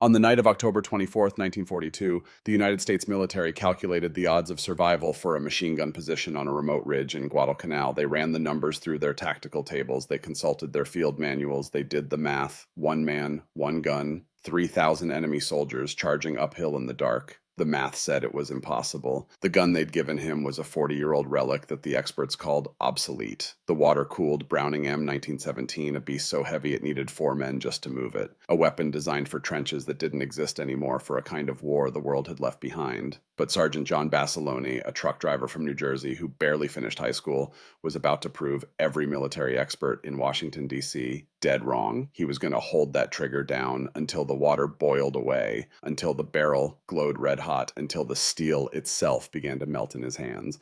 On the night of October 24th, 1942, the United States military calculated the odds of survival for a machine gun position on a remote ridge in Guadalcanal. They ran the numbers through their tactical tables. They consulted their field manuals. They did the math. One man, one gun, 3,000 enemy soldiers charging uphill in the dark. The math said it was impossible. The gun they'd given him was a 40-year-old relic that the experts called obsolete. The water-cooled Browning M 1917, a beast so heavy it needed 4 men just to move it. A weapon designed for trenches that didn't exist anymore, for a kind of war the world had left behind. But Sergeant John Basilone, a truck driver from New Jersey who barely finished high school, was about to prove every military expert in Washington, D.C. dead wrong. He was going to hold that trigger down until the water boiled away, until the barrel glowed red hot, until the steel itself began to melt in his hands.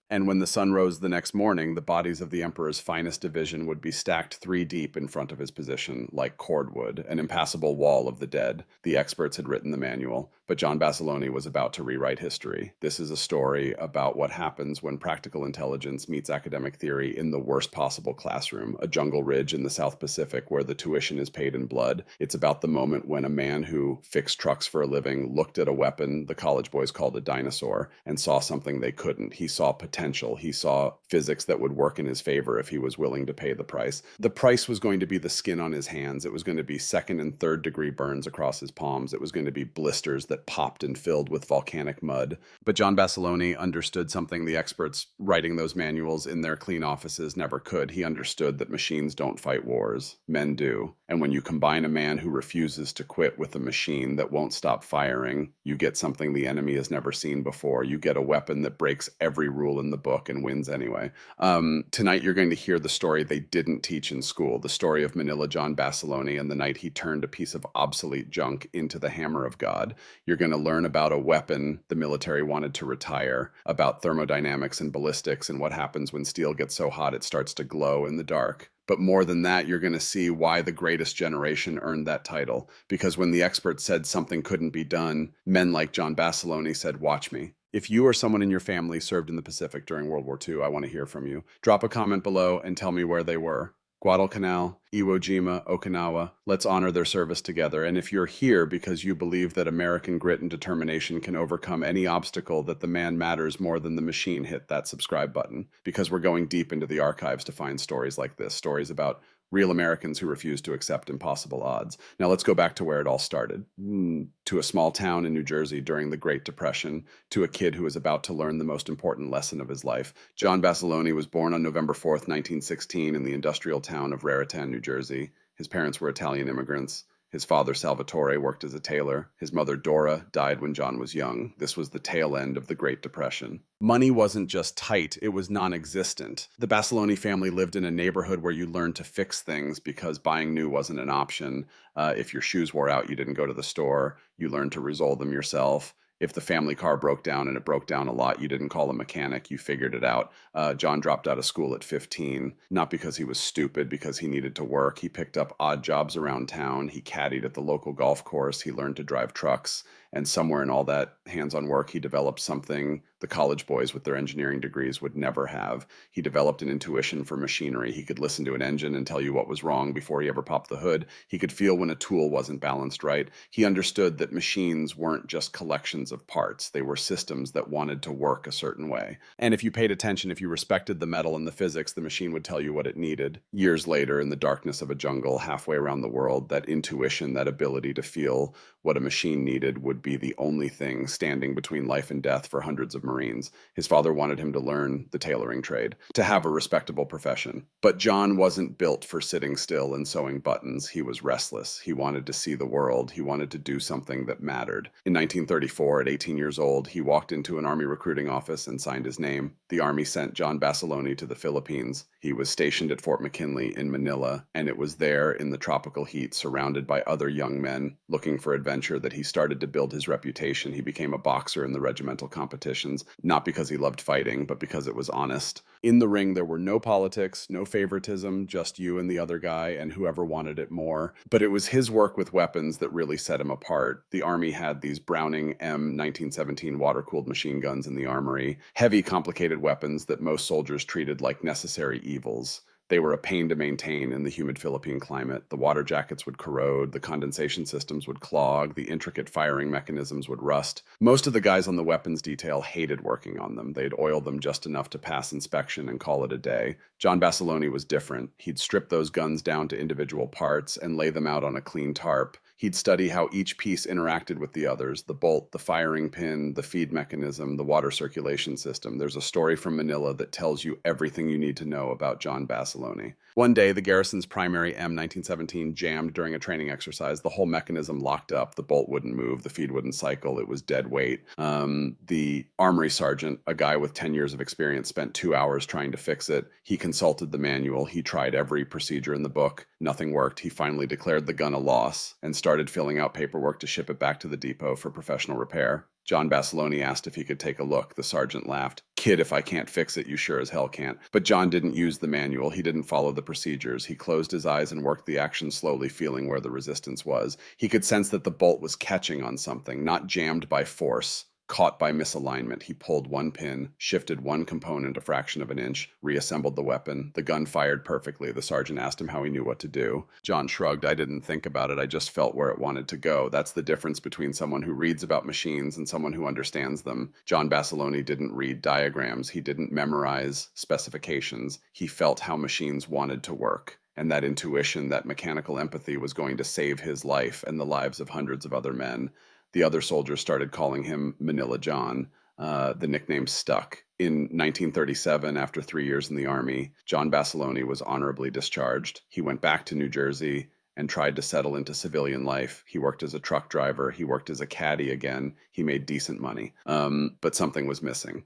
And when the sun rose the next morning, the bodies of the Emperor's finest division would be stacked 3 deep in front of his position, like cordwood, an impassable wall of the dead. The experts had written the manual, but John Basilone was about to rewrite history. This is a story about what happens when practical intelligence meets academic theory in the worst possible classroom, a jungle ridge in the South Pacific where the tuition is paid in blood. It's about the moment when a man who fixed trucks for a living looked at a weapon the college boys called a dinosaur and saw something they couldn't. He saw potential. He saw physics that would work in his favor if he was willing to pay the price. The price was going to be the skin on his hands. It was going to be second and third degree burns across his palms. It was going to be blisters that popped and filled with volcanic mud. But John Basilone understood something the experts writing those manuals in their clean offices never could. He understood that machines don't fight wars. Men do. And when you combine a man who refuses to quit with a machine that won't stop firing, you get something the enemy has never seen before. You get a weapon that breaks every rule in the book and wins anyway. Tonight you're going to hear the story they didn't teach in school, the story of Manila John Basilone and the night he turned a piece of obsolete junk into the hammer of God. You're going to learn about a weapon the military wanted to retire, about thermodynamics and ballistics and what happens when steel gets so hot it starts to glow in the dark. But more than that, you're going to see why the greatest generation earned that title. Because when the experts said something couldn't be done, men like John Basilone said, "Watch me." If you or someone in your family served in the Pacific during World War II, I want to hear from you. Drop a comment below and tell me where they were. Guadalcanal, Iwo Jima, Okinawa. Let's honor their service together. And if you're here because you believe that American grit and determination can overcome any obstacle, that the man matters more than the machine, hit that subscribe button. Because we're going deep into the archives to find stories like this, stories about real Americans who refuse to accept impossible odds. Now let's go back to where it all started. To a small town in New Jersey during the Great Depression, to a kid who was about to learn the most important lesson of his life. John Basilone was born on November 4th, 1916 in the industrial town of Raritan, New Jersey. His parents were Italian immigrants. His father, Salvatore, worked as a tailor. His mother, Dora, died when John was young. This was the tail end of the Great Depression. Money wasn't just tight, it was non-existent. The Basilone family lived in a neighborhood where you learned to fix things because buying new wasn't an option. If your shoes wore out, you didn't go to the store. You learned to resolve them yourself. If the family car broke down and it broke down a lot, you didn't call a mechanic, you figured it out. John dropped out of school at 15, not because he was stupid, because he needed to work. He picked up odd jobs around town. He caddied at the local golf course. He learned to drive trucks. And somewhere in all that hands-on work, he developed something the college boys with their engineering degrees would never have. He developed an intuition for machinery. He could listen to an engine and tell you what was wrong before he ever popped the hood. He could feel when a tool wasn't balanced right. He understood that machines weren't just collections of parts. They were systems that wanted to work a certain way. And if you paid attention, if you respected the metal and the physics, the machine would tell you what it needed. Years later, in the darkness of a jungle halfway around the world, that intuition, that ability to feel what a machine needed would be the only thing standing between life and death for hundreds of Marines. His father wanted him to learn the tailoring trade, to have a respectable profession. But John wasn't built for sitting still and sewing buttons. He was restless. He wanted to see the world. He wanted to do something that mattered. In 1934, at 18 years old, he walked into an Army recruiting office and signed his name. The Army sent John Basilone to the Philippines. He was stationed at Fort McKinley in Manila, and it was there in the tropical heat, surrounded by other young men looking for adventure, that he started to build his reputation. He became a boxer in the regimental competitions, not because he loved fighting, but because it was honest. In the ring, there were no politics, no favoritism, just you and the other guy and whoever wanted it more. But it was his work with weapons that really set him apart. The Army had these Browning M 1917 water-cooled machine guns in the armory, heavy, complicated weapons that most soldiers treated like necessary evils. They were a pain to maintain in the humid Philippine climate. The water jackets would corrode, the condensation systems would clog, the intricate firing mechanisms would rust. Most of the guys on the weapons detail hated working on them. They'd oil them just enough to pass inspection and call it a day. John Basilone was different. He'd strip those guns down to individual parts and lay them out on a clean tarp. He'd study how each piece interacted with the others: the bolt, the firing pin, the feed mechanism, the water circulation system. There's a story from Manila that tells you everything you need to know about John Basilone. One day, the garrison's primary M1917 jammed during a training exercise. The whole mechanism locked up. The bolt wouldn't move. The feed wouldn't cycle. It was dead weight. The armory sergeant, a guy with 10 years of experience, spent 2 hours trying to fix it. He consulted the manual. He tried every procedure in the book. Nothing worked. He finally declared the gun a loss and started filling out paperwork to ship it back to the depot for professional repair. John Basilone asked if he could take a look. The sergeant laughed. "Kid, if I can't fix it, you sure as hell can't." But John didn't use the manual. He didn't follow the procedures. He closed his eyes and worked the action slowly, feeling where the resistance was. He could sense that the bolt was catching on something, not jammed by force, caught by misalignment. He pulled one pin, shifted one component a fraction of an inch, reassembled the weapon. The gun fired perfectly. The sergeant asked him how he knew what to do. John shrugged. "I didn't think about it. I just felt where it wanted to go." That's the difference between someone who reads about machines and someone who understands them. John Basilone didn't read diagrams. He didn't memorize specifications. He felt how machines wanted to work. And that intuition, that mechanical empathy was going to save his life and the lives of hundreds of other men. The other soldiers started calling him Manila John. The nickname stuck. In 1937, after 3 years in the Army, John Basilone was honorably discharged. He went back to New Jersey and tried to settle into civilian life. He worked as a truck driver. He worked as a caddy again. He made decent money. But something was missing.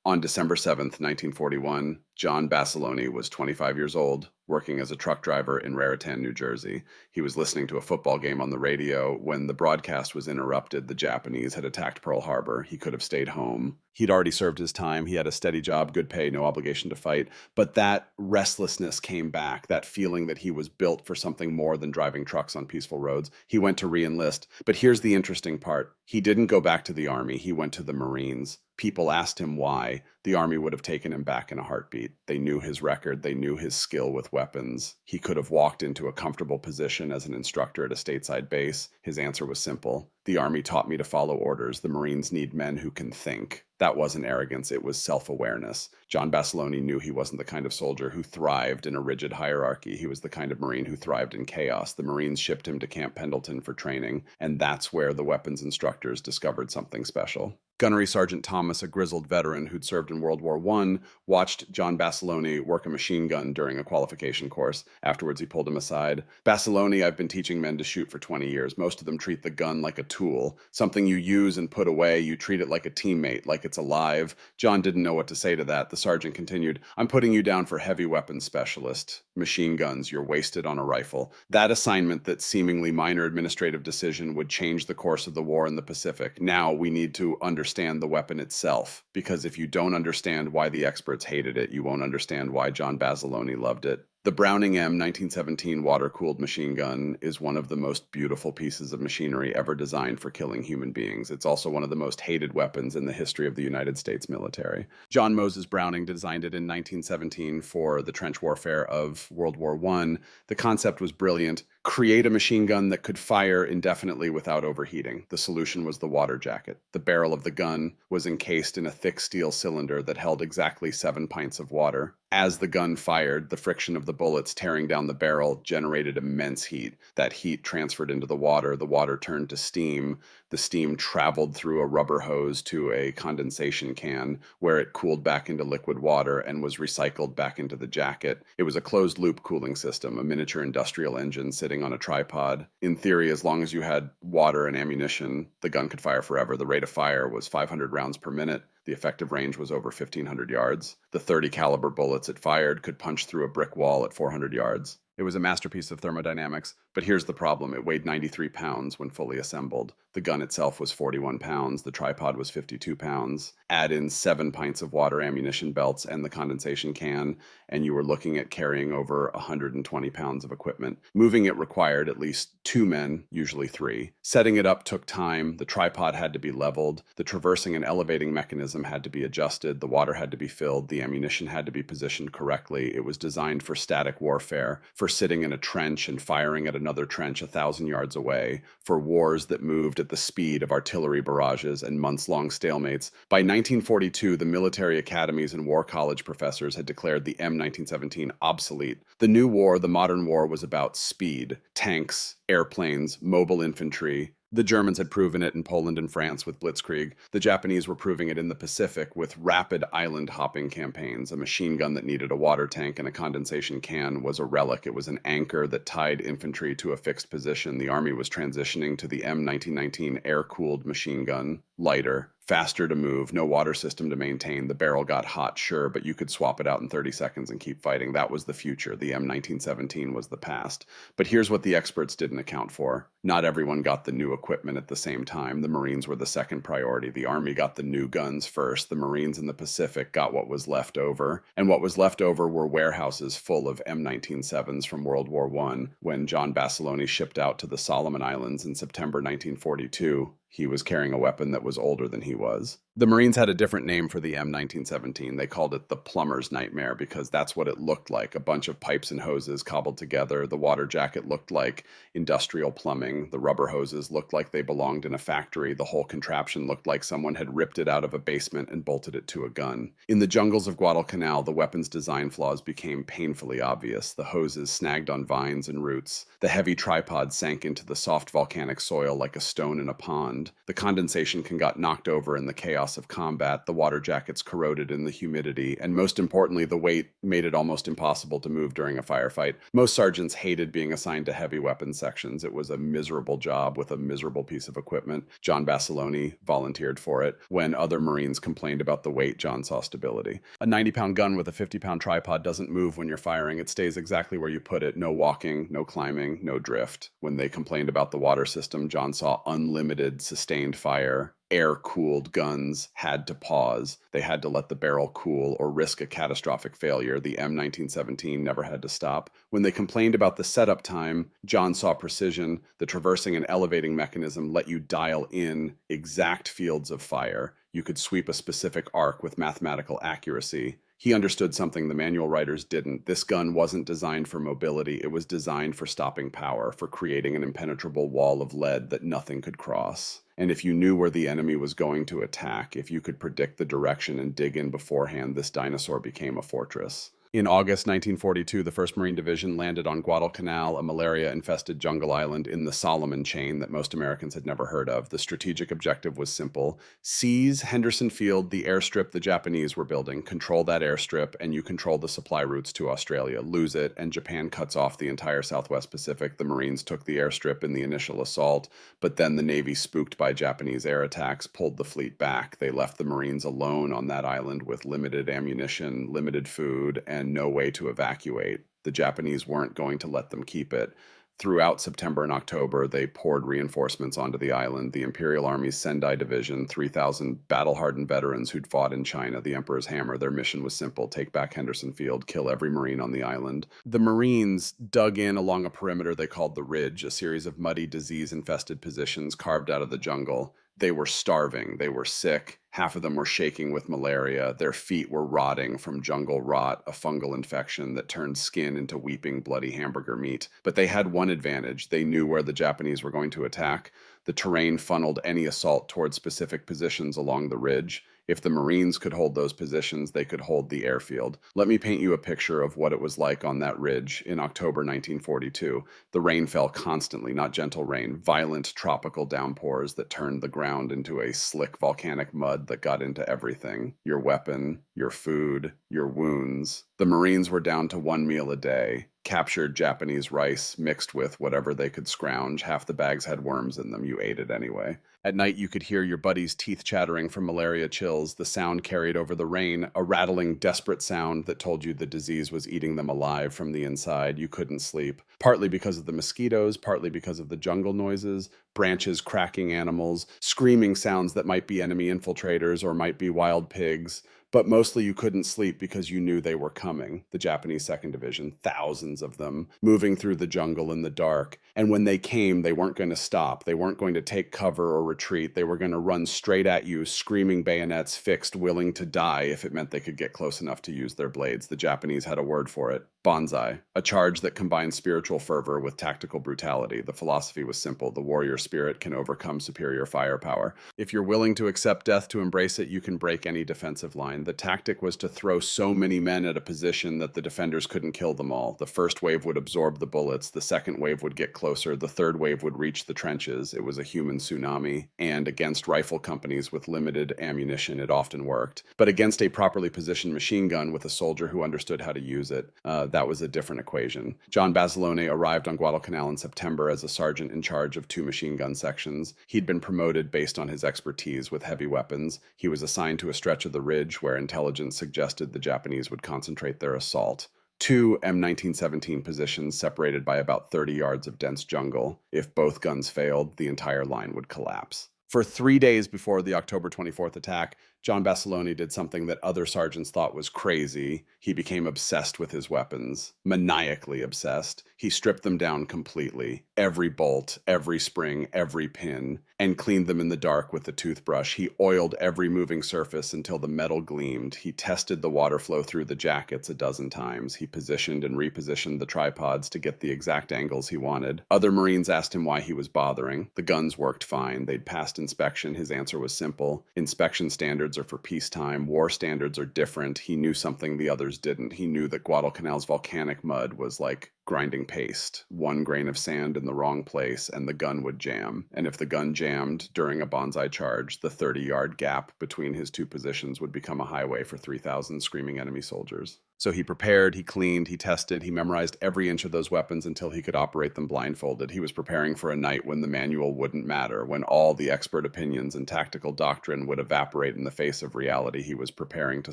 On December 7th, 1941, John Basilone was 25 years old, working as a truck driver in Raritan, New Jersey. He was listening to a football game on the radio when the broadcast was interrupted. The Japanese had attacked Pearl Harbor. He could have stayed home. He'd already served his time. He had a steady job, good pay, no obligation to fight. But that restlessness came back, that feeling that he was built for something more than driving trucks on peaceful roads. He went to re-enlist. But here's the interesting part. He didn't go back to the Army. He went to the Marines. People asked him why. The Army would have taken him back in a heartbeat. They knew his record. They knew his skill with weapons. He could have walked into a comfortable position as an instructor at a stateside base. His answer was simple. "The Army taught me to follow orders. The Marines need men who can think." That wasn't arrogance. It was self-awareness. John Basilone knew he wasn't the kind of soldier who thrived in a rigid hierarchy. He was the kind of Marine who thrived in chaos. The Marines shipped him to Camp Pendleton for training, and that's where the weapons instructors discovered something special. Gunnery Sergeant Thomas, a grizzled veteran who'd served in World War I, watched John Basilone work a machine gun during a qualification course. Afterwards, he pulled him aside. "Basilone, I've been teaching men to shoot for 20 years. Most of them treat the gun like a tool, something you use and put away. You treat it like a teammate, like it's alive." John didn't know what to say to that. The sergeant continued, "I'm putting you down for heavy weapons specialist. Machine guns, you're wasted on a rifle." That assignment, that seemingly minor administrative decision, would change the course of the war in the Pacific. Now we need to understand the weapon itself, because if you don't understand why the experts hated it, you won't understand why John Basilone loved it. The Browning M 1917 water-cooled machine gun is one of the most beautiful pieces of machinery ever designed for killing human beings. It's also one of the most hated weapons in the history of the United States military. John Moses Browning designed it in 1917 for the trench warfare of World War I. The concept was brilliant. Create a machine gun that could fire indefinitely without overheating. The solution was the water jacket. The barrel of the gun was encased in a thick steel cylinder that held exactly 7 pints of water. As the gun fired, the friction of the bullets tearing down the barrel generated immense heat. That heat transferred into the water. The water turned to steam. The steam traveled through a rubber hose to a condensation can, where it cooled back into liquid water and was recycled back into the jacket. It was a closed-loop cooling system, a miniature industrial engine sitting on a tripod. In theory, as long as you had water and ammunition, the gun could fire forever. The rate of fire was 500 rounds per minute. The effective range was over 1,500 yards. The .30 caliber bullets it fired could punch through a brick wall at 400 yards. It was a masterpiece of thermodynamics, but here's the problem. It weighed 93 pounds when fully assembled. The gun itself was 41 pounds, the tripod was 52 pounds. Add in 7 pints of water, ammunition belts, and the condensation can, and you were looking at carrying over 120 pounds of equipment. Moving it required at least 2 men, usually 3. Setting it up took time. The tripod had to be leveled. The traversing and elevating mechanism had to be adjusted. The water had to be filled. The ammunition had to be positioned correctly. It was designed for static warfare, for sitting in a trench and firing at another trench 1,000 yards away, for wars that moved at the speed of artillery barrages and months-long stalemates. By 1942, the military academies and war college professors had declared the M1917 obsolete. The new war, the modern war, was about speed, tanks, airplanes, mobile infantry. The Germans had proven it in Poland and France with Blitzkrieg. The Japanese were proving it in the Pacific with rapid island hopping campaigns. A machine gun that needed a water tank and a condensation can was a relic. It was an anchor that tied infantry to a fixed position. The Army was transitioning to the M1919 air-cooled machine gun, lighter, faster to move, no water system to maintain. The barrel got hot, sure, but you could swap it out in 30 seconds and keep fighting. That was the future. The M1917 was the past. But here's what the experts didn't account for. Not everyone got the new equipment at the same time. The Marines were the second priority. The Army got the new guns first. The Marines in the Pacific got what was left over. And what was left over were warehouses full of M197s from World War I. When John Basilone shipped out to the Solomon Islands in September 1942, he was carrying a weapon that was older than he was. The Marines had a different name for the M1917. They called it the plumber's nightmare because that's what it looked like, a bunch of pipes and hoses cobbled together. The water jacket looked like industrial plumbing. The rubber hoses looked like they belonged in a factory. The whole contraption looked like someone had ripped it out of a basement and bolted it to a gun. In the jungles of Guadalcanal, the weapon's design flaws became painfully obvious. The hoses snagged on vines and roots. The heavy tripod sank into the soft volcanic soil like a stone in a pond. The condensation can got knocked over in the chaos of combat. The water jackets corroded in the humidity, and most importantly, the weight made it almost impossible to move during a firefight. Most sergeants hated being assigned to heavy weapons sections. It was a miserable job with a miserable piece of equipment. John Basilone volunteered for it. When other Marines complained about the weight, John saw stability. A 90-pound gun with a 50-pound tripod doesn't move when you're firing. It stays exactly where you put it. No walking, no climbing, no drift. When they complained about the water system, John saw unlimited sustained fire. Air-cooled guns had to pause. They had to let the barrel cool or risk a catastrophic failure. The M1917 never had to stop. When they complained about the setup time, John saw precision. The traversing and elevating mechanism let you dial in exact fields of fire. You could sweep a specific arc with mathematical accuracy. He understood something the manual writers didn't. This gun wasn't designed for mobility. It was designed for stopping power, for creating an impenetrable wall of lead that nothing could cross. And if you knew where the enemy was going to attack, if you could predict the direction and dig in beforehand, this dinosaur became a fortress. In August 1942, the 1st Marine Division landed on Guadalcanal, a malaria-infested jungle island in the Solomon chain that most Americans had never heard of. The strategic objective was simple. Seize Henderson Field, the airstrip the Japanese were building. Control that airstrip, and you control the supply routes to Australia. Lose it, and Japan cuts off the entire Southwest Pacific. The Marines took the airstrip in the initial assault, but then the Navy, spooked by Japanese air attacks, pulled the fleet back. They left the Marines alone on that island with limited ammunition, limited food, and no way to evacuate. The Japanese weren't going to let them keep it. Throughout September and October, they poured reinforcements onto the island. The Imperial Army's Sendai Division, 3,000 battle-hardened veterans who'd fought in China, the Emperor's Hammer. Their mission was simple: take back Henderson Field, kill every Marine on the island. The Marines dug in along a perimeter they called the Ridge, a series of muddy, disease-infested positions carved out of the jungle. They were starving. They were sick. Half of them were shaking with malaria. Their feet were rotting from jungle rot, a fungal infection that turned skin into weeping, bloody hamburger meat. But they had one advantage. They knew where the Japanese were going to attack. The terrain funneled any assault toward specific positions along the ridge. If the Marines could hold those positions, they could hold the airfield. Let me paint you a picture of what it was like on that ridge in October 1942. The rain fell constantly, not gentle rain, violent tropical downpours that turned the ground into a slick volcanic mud that got into everything. Your weapon, your food, your wounds. The Marines were down to one meal a day. captured Japanese rice mixed with whatever they could scrounge. Half the bags had worms in them. You ate it anyway. At night, you could hear your buddy's teeth chattering from malaria chills. The sound carried over the rain, a rattling, desperate sound that told you the disease was eating them alive from the inside. You couldn't sleep, partly because of the mosquitoes, partly because of the jungle noises, branches cracking, animals, screaming sounds that might be enemy infiltrators or might be wild pigs. But mostly you couldn't sleep because you knew they were coming, the Japanese 2nd Division, thousands of them, moving through the jungle in the dark. And when they came, they weren't going to stop. They weren't going to take cover or retreat. They were going to run straight at you, screaming bayonets fixed, willing to die if it meant they could get close enough to use their blades. The Japanese had a word for it. Bonsai, a charge that combined spiritual fervor with tactical brutality. The philosophy was simple. The warrior spirit can overcome superior firepower. If you're willing to accept death to embrace it, you can break any defensive line. The tactic was to throw so many men at a position that the defenders couldn't kill them all. The first wave would absorb the bullets. The second wave would get closer. The third wave would reach the trenches. It was a human tsunami. And against rifle companies with limited ammunition, it often worked. But against a properly positioned machine gun with a soldier who understood how to use it, that was a different equation. John Basilone arrived on Guadalcanal in September as a sergeant in charge of 2 machine gun sections. He'd been promoted based on his expertise with heavy weapons. He was assigned to a stretch of the ridge where intelligence suggested the Japanese would concentrate their assault. 2 M1917 positions separated by about 30 yards of dense jungle. If both guns failed, the entire line would collapse. For 3 days before the October 24th attack, John Basilone did something that other sergeants thought was crazy. He became obsessed with his weapons, maniacally obsessed. He stripped them down completely, every bolt, every spring, every pin, and cleaned them in the dark with a toothbrush. He oiled every moving surface until the metal gleamed. He tested the water flow through the jackets a dozen times. He positioned and repositioned the tripods to get the exact angles he wanted. Other Marines asked him why he was bothering. The guns worked fine. They'd passed inspection. His answer was simple. Inspection standards are for peacetime. War standards are different. He knew something the others didn't. He knew that Guadalcanal's volcanic mud was like grinding paste. 1 grain of sand in the wrong place and the gun would jam. And if the gun jammed during a bonsai charge, the 30-yard gap between his 2 positions would become a highway for 3,000 screaming enemy soldiers. So he prepared, he cleaned, he tested, he memorized every inch of those weapons until he could operate them blindfolded. He was preparing for a night when the manual wouldn't matter, when all the expert opinions and tactical doctrine would evaporate in the face of reality. He was preparing to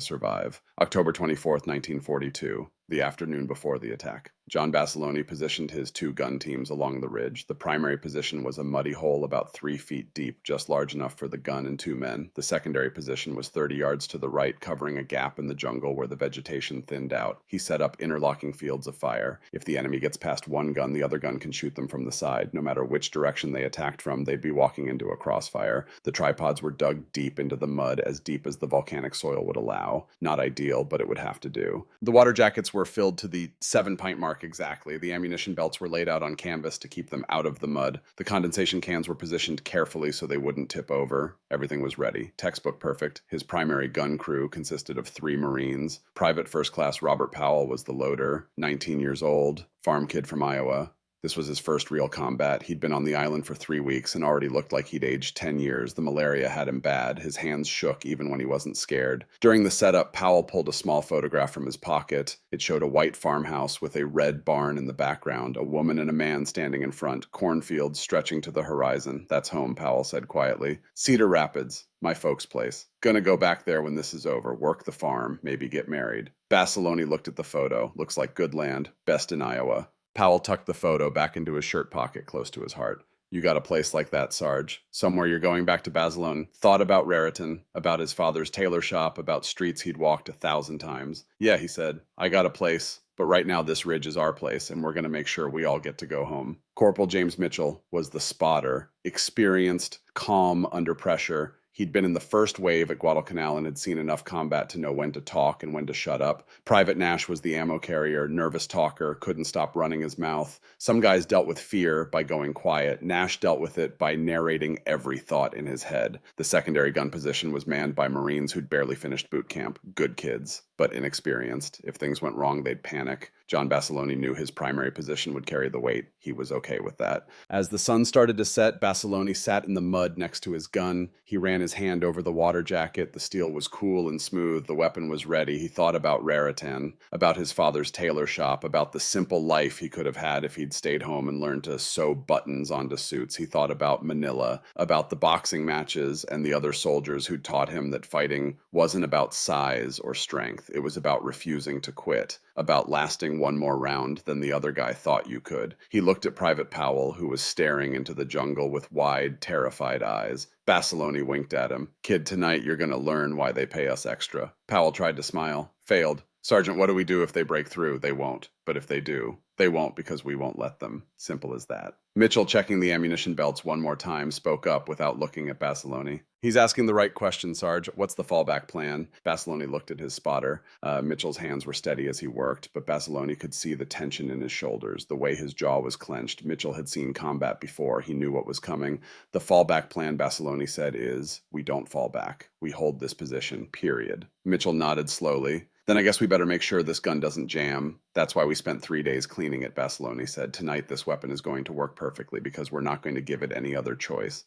survive. October 24th, 1942. The afternoon before the attack. John Basilone positioned his 2 gun teams along the ridge. The primary position was a muddy hole about 3 feet deep, just large enough for the gun and 2 men. The secondary position was 30 yards to the right, covering a gap in the jungle where the vegetation thinned out. He set up interlocking fields of fire. If the enemy gets past one gun, the other gun can shoot them from the side. No matter which direction they attacked from, they'd be walking into a crossfire. The tripods were dug deep into the mud, as deep as the volcanic soil would allow. Not ideal, but it would have to do. The water jackets were filled to the 7-pint mark exactly. The ammunition belts were laid out on canvas to keep them out of the mud. The condensation cans were positioned carefully so they wouldn't tip over. Everything was ready. Textbook perfect. His primary gun crew consisted of 3 Marines. Private First Class Robert Powell was the loader, 19 years old, farm kid from Iowa. This was his first real combat. He'd been on the island for 3 weeks and already looked like he'd aged 10 years. The malaria had him bad. His hands shook even when he wasn't scared. During the setup, Powell pulled a small photograph from his pocket. It showed a white farmhouse with a red barn in the background, a woman and a man standing in front, cornfields stretching to the horizon. "That's home," Powell said quietly. "Cedar Rapids, my folks' place. Gonna go back there when this is over, work the farm, maybe get married." Basilone looked at the photo. "Looks like good land. Best in Iowa." Powell tucked the photo back into his shirt pocket close to his heart. "You got a place like that, Sarge? Somewhere you're going back to Basilone?" Thought about Raritan, about his father's tailor shop, about streets he'd walked 1,000 times. "Yeah," he said, "I got a place. But right now this ridge is our place, and we're going to make sure we all get to go home." Corporal James Mitchell was the spotter, experienced, calm under pressure. He'd been in the first wave at Guadalcanal and had seen enough combat to know when to talk and when to shut up. Private Nash was the ammo carrier, nervous talker, couldn't stop running his mouth. Some guys dealt with fear by going quiet. Nash dealt with it by narrating every thought in his head. The secondary gun position was manned by Marines who'd barely finished boot camp. Good kids. but inexperienced. If things went wrong, they'd panic. John Basiloni knew his primary position would carry the weight. He was okay with that. As the sun started to set, Basiloni sat in the mud next to his gun. He ran his hand over the water jacket. The steel was cool and smooth. The weapon was ready. He thought about Raritan, about his father's tailor shop, about the simple life he could have had if he'd stayed home and learned to sew buttons onto suits. He thought about Manila, about the boxing matches and the other soldiers who'd taught him that fighting wasn't about size or strength. It was about refusing to quit, about lasting one more round than the other guy thought you could. He looked at Private Powell, who was staring into the jungle with wide, terrified eyes. Basiloni winked at him. "Kid, tonight you're going to learn why they pay us extra." Powell tried to smile. Failed. "Sergeant, what do we do if they break through?" "They won't. But if they do, they won't because we won't let them." Simple as that. Mitchell, checking the ammunition belts one more time, spoke up without looking at Basiloni. "He's asking the right question, Sarge. What's the fallback plan?" Basiloni looked at his spotter. Mitchell's hands were steady as he worked, but Basiloni could see the tension in his shoulders, the way his jaw was clenched. Mitchell had seen combat before. He knew what was coming. "The fallback plan," Basiloni said, "is we don't fall back. We hold this position, period." Mitchell nodded slowly. "Then I guess we better make sure this gun doesn't jam. That's why we spent 3 days cleaning it," Basiloni said. "Tonight this weapon is going to work perfectly because we're not going to give it any other choice."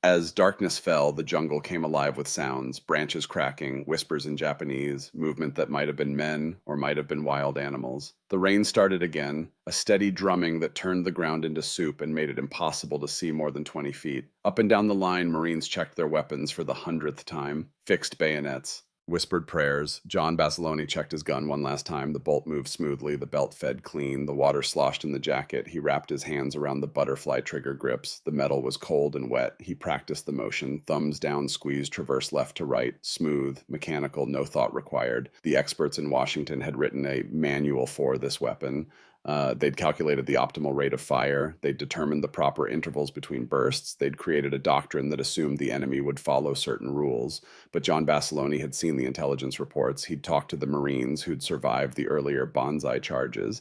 As darkness fell, the jungle came alive with sounds, branches cracking, whispers in Japanese, movement that might have been men or might have been wild animals. The rain started again, a steady drumming that turned the ground into soup and made it impossible to see more than 20 feet. Up and down the line, Marines checked their weapons for the 100th time, fixed bayonets, whispered prayers. John Basiloni checked his gun one last time. The bolt moved smoothly. The belt fed clean. The water sloshed in the jacket. He wrapped his hands around the butterfly trigger grips. The metal was cold and wet. He practiced the motion. Thumbs down, squeeze, traverse left to right. Smooth, mechanical, no thought required. The experts in Washington had written a manual for this weapon. They'd calculated the optimal rate of fire. They'd determined the proper intervals between bursts. They'd created a doctrine that assumed the enemy would follow certain rules. But John Basiloni had seen the intelligence reports. He'd talked to the Marines who'd survived the earlier Banzai charges.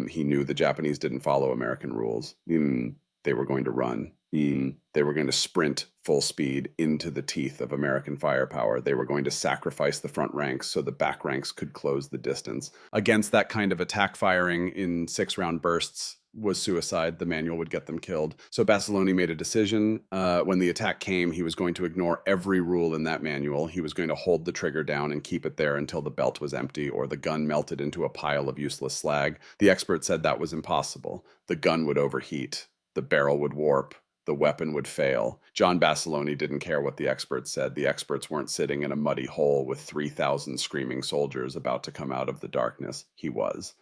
He knew the Japanese didn't follow American rules. They were going to run. They were going to sprint full speed into the teeth of American firepower. They were going to sacrifice the front ranks so the back ranks could close the distance. Against that kind of attack firing in 6-round bursts was suicide. The manual would get them killed. So Basiloni made a decision. When the attack came, he was going to ignore every rule in that manual. He was going to hold the trigger down and keep it there until the belt was empty or the gun melted into a pile of useless slag. The experts said that was impossible. The gun would overheat. The barrel would warp. The weapon would fail. John Basiloni didn't care what the experts said. The experts weren't sitting in a muddy hole with 3,000 screaming soldiers about to come out of the darkness. He was.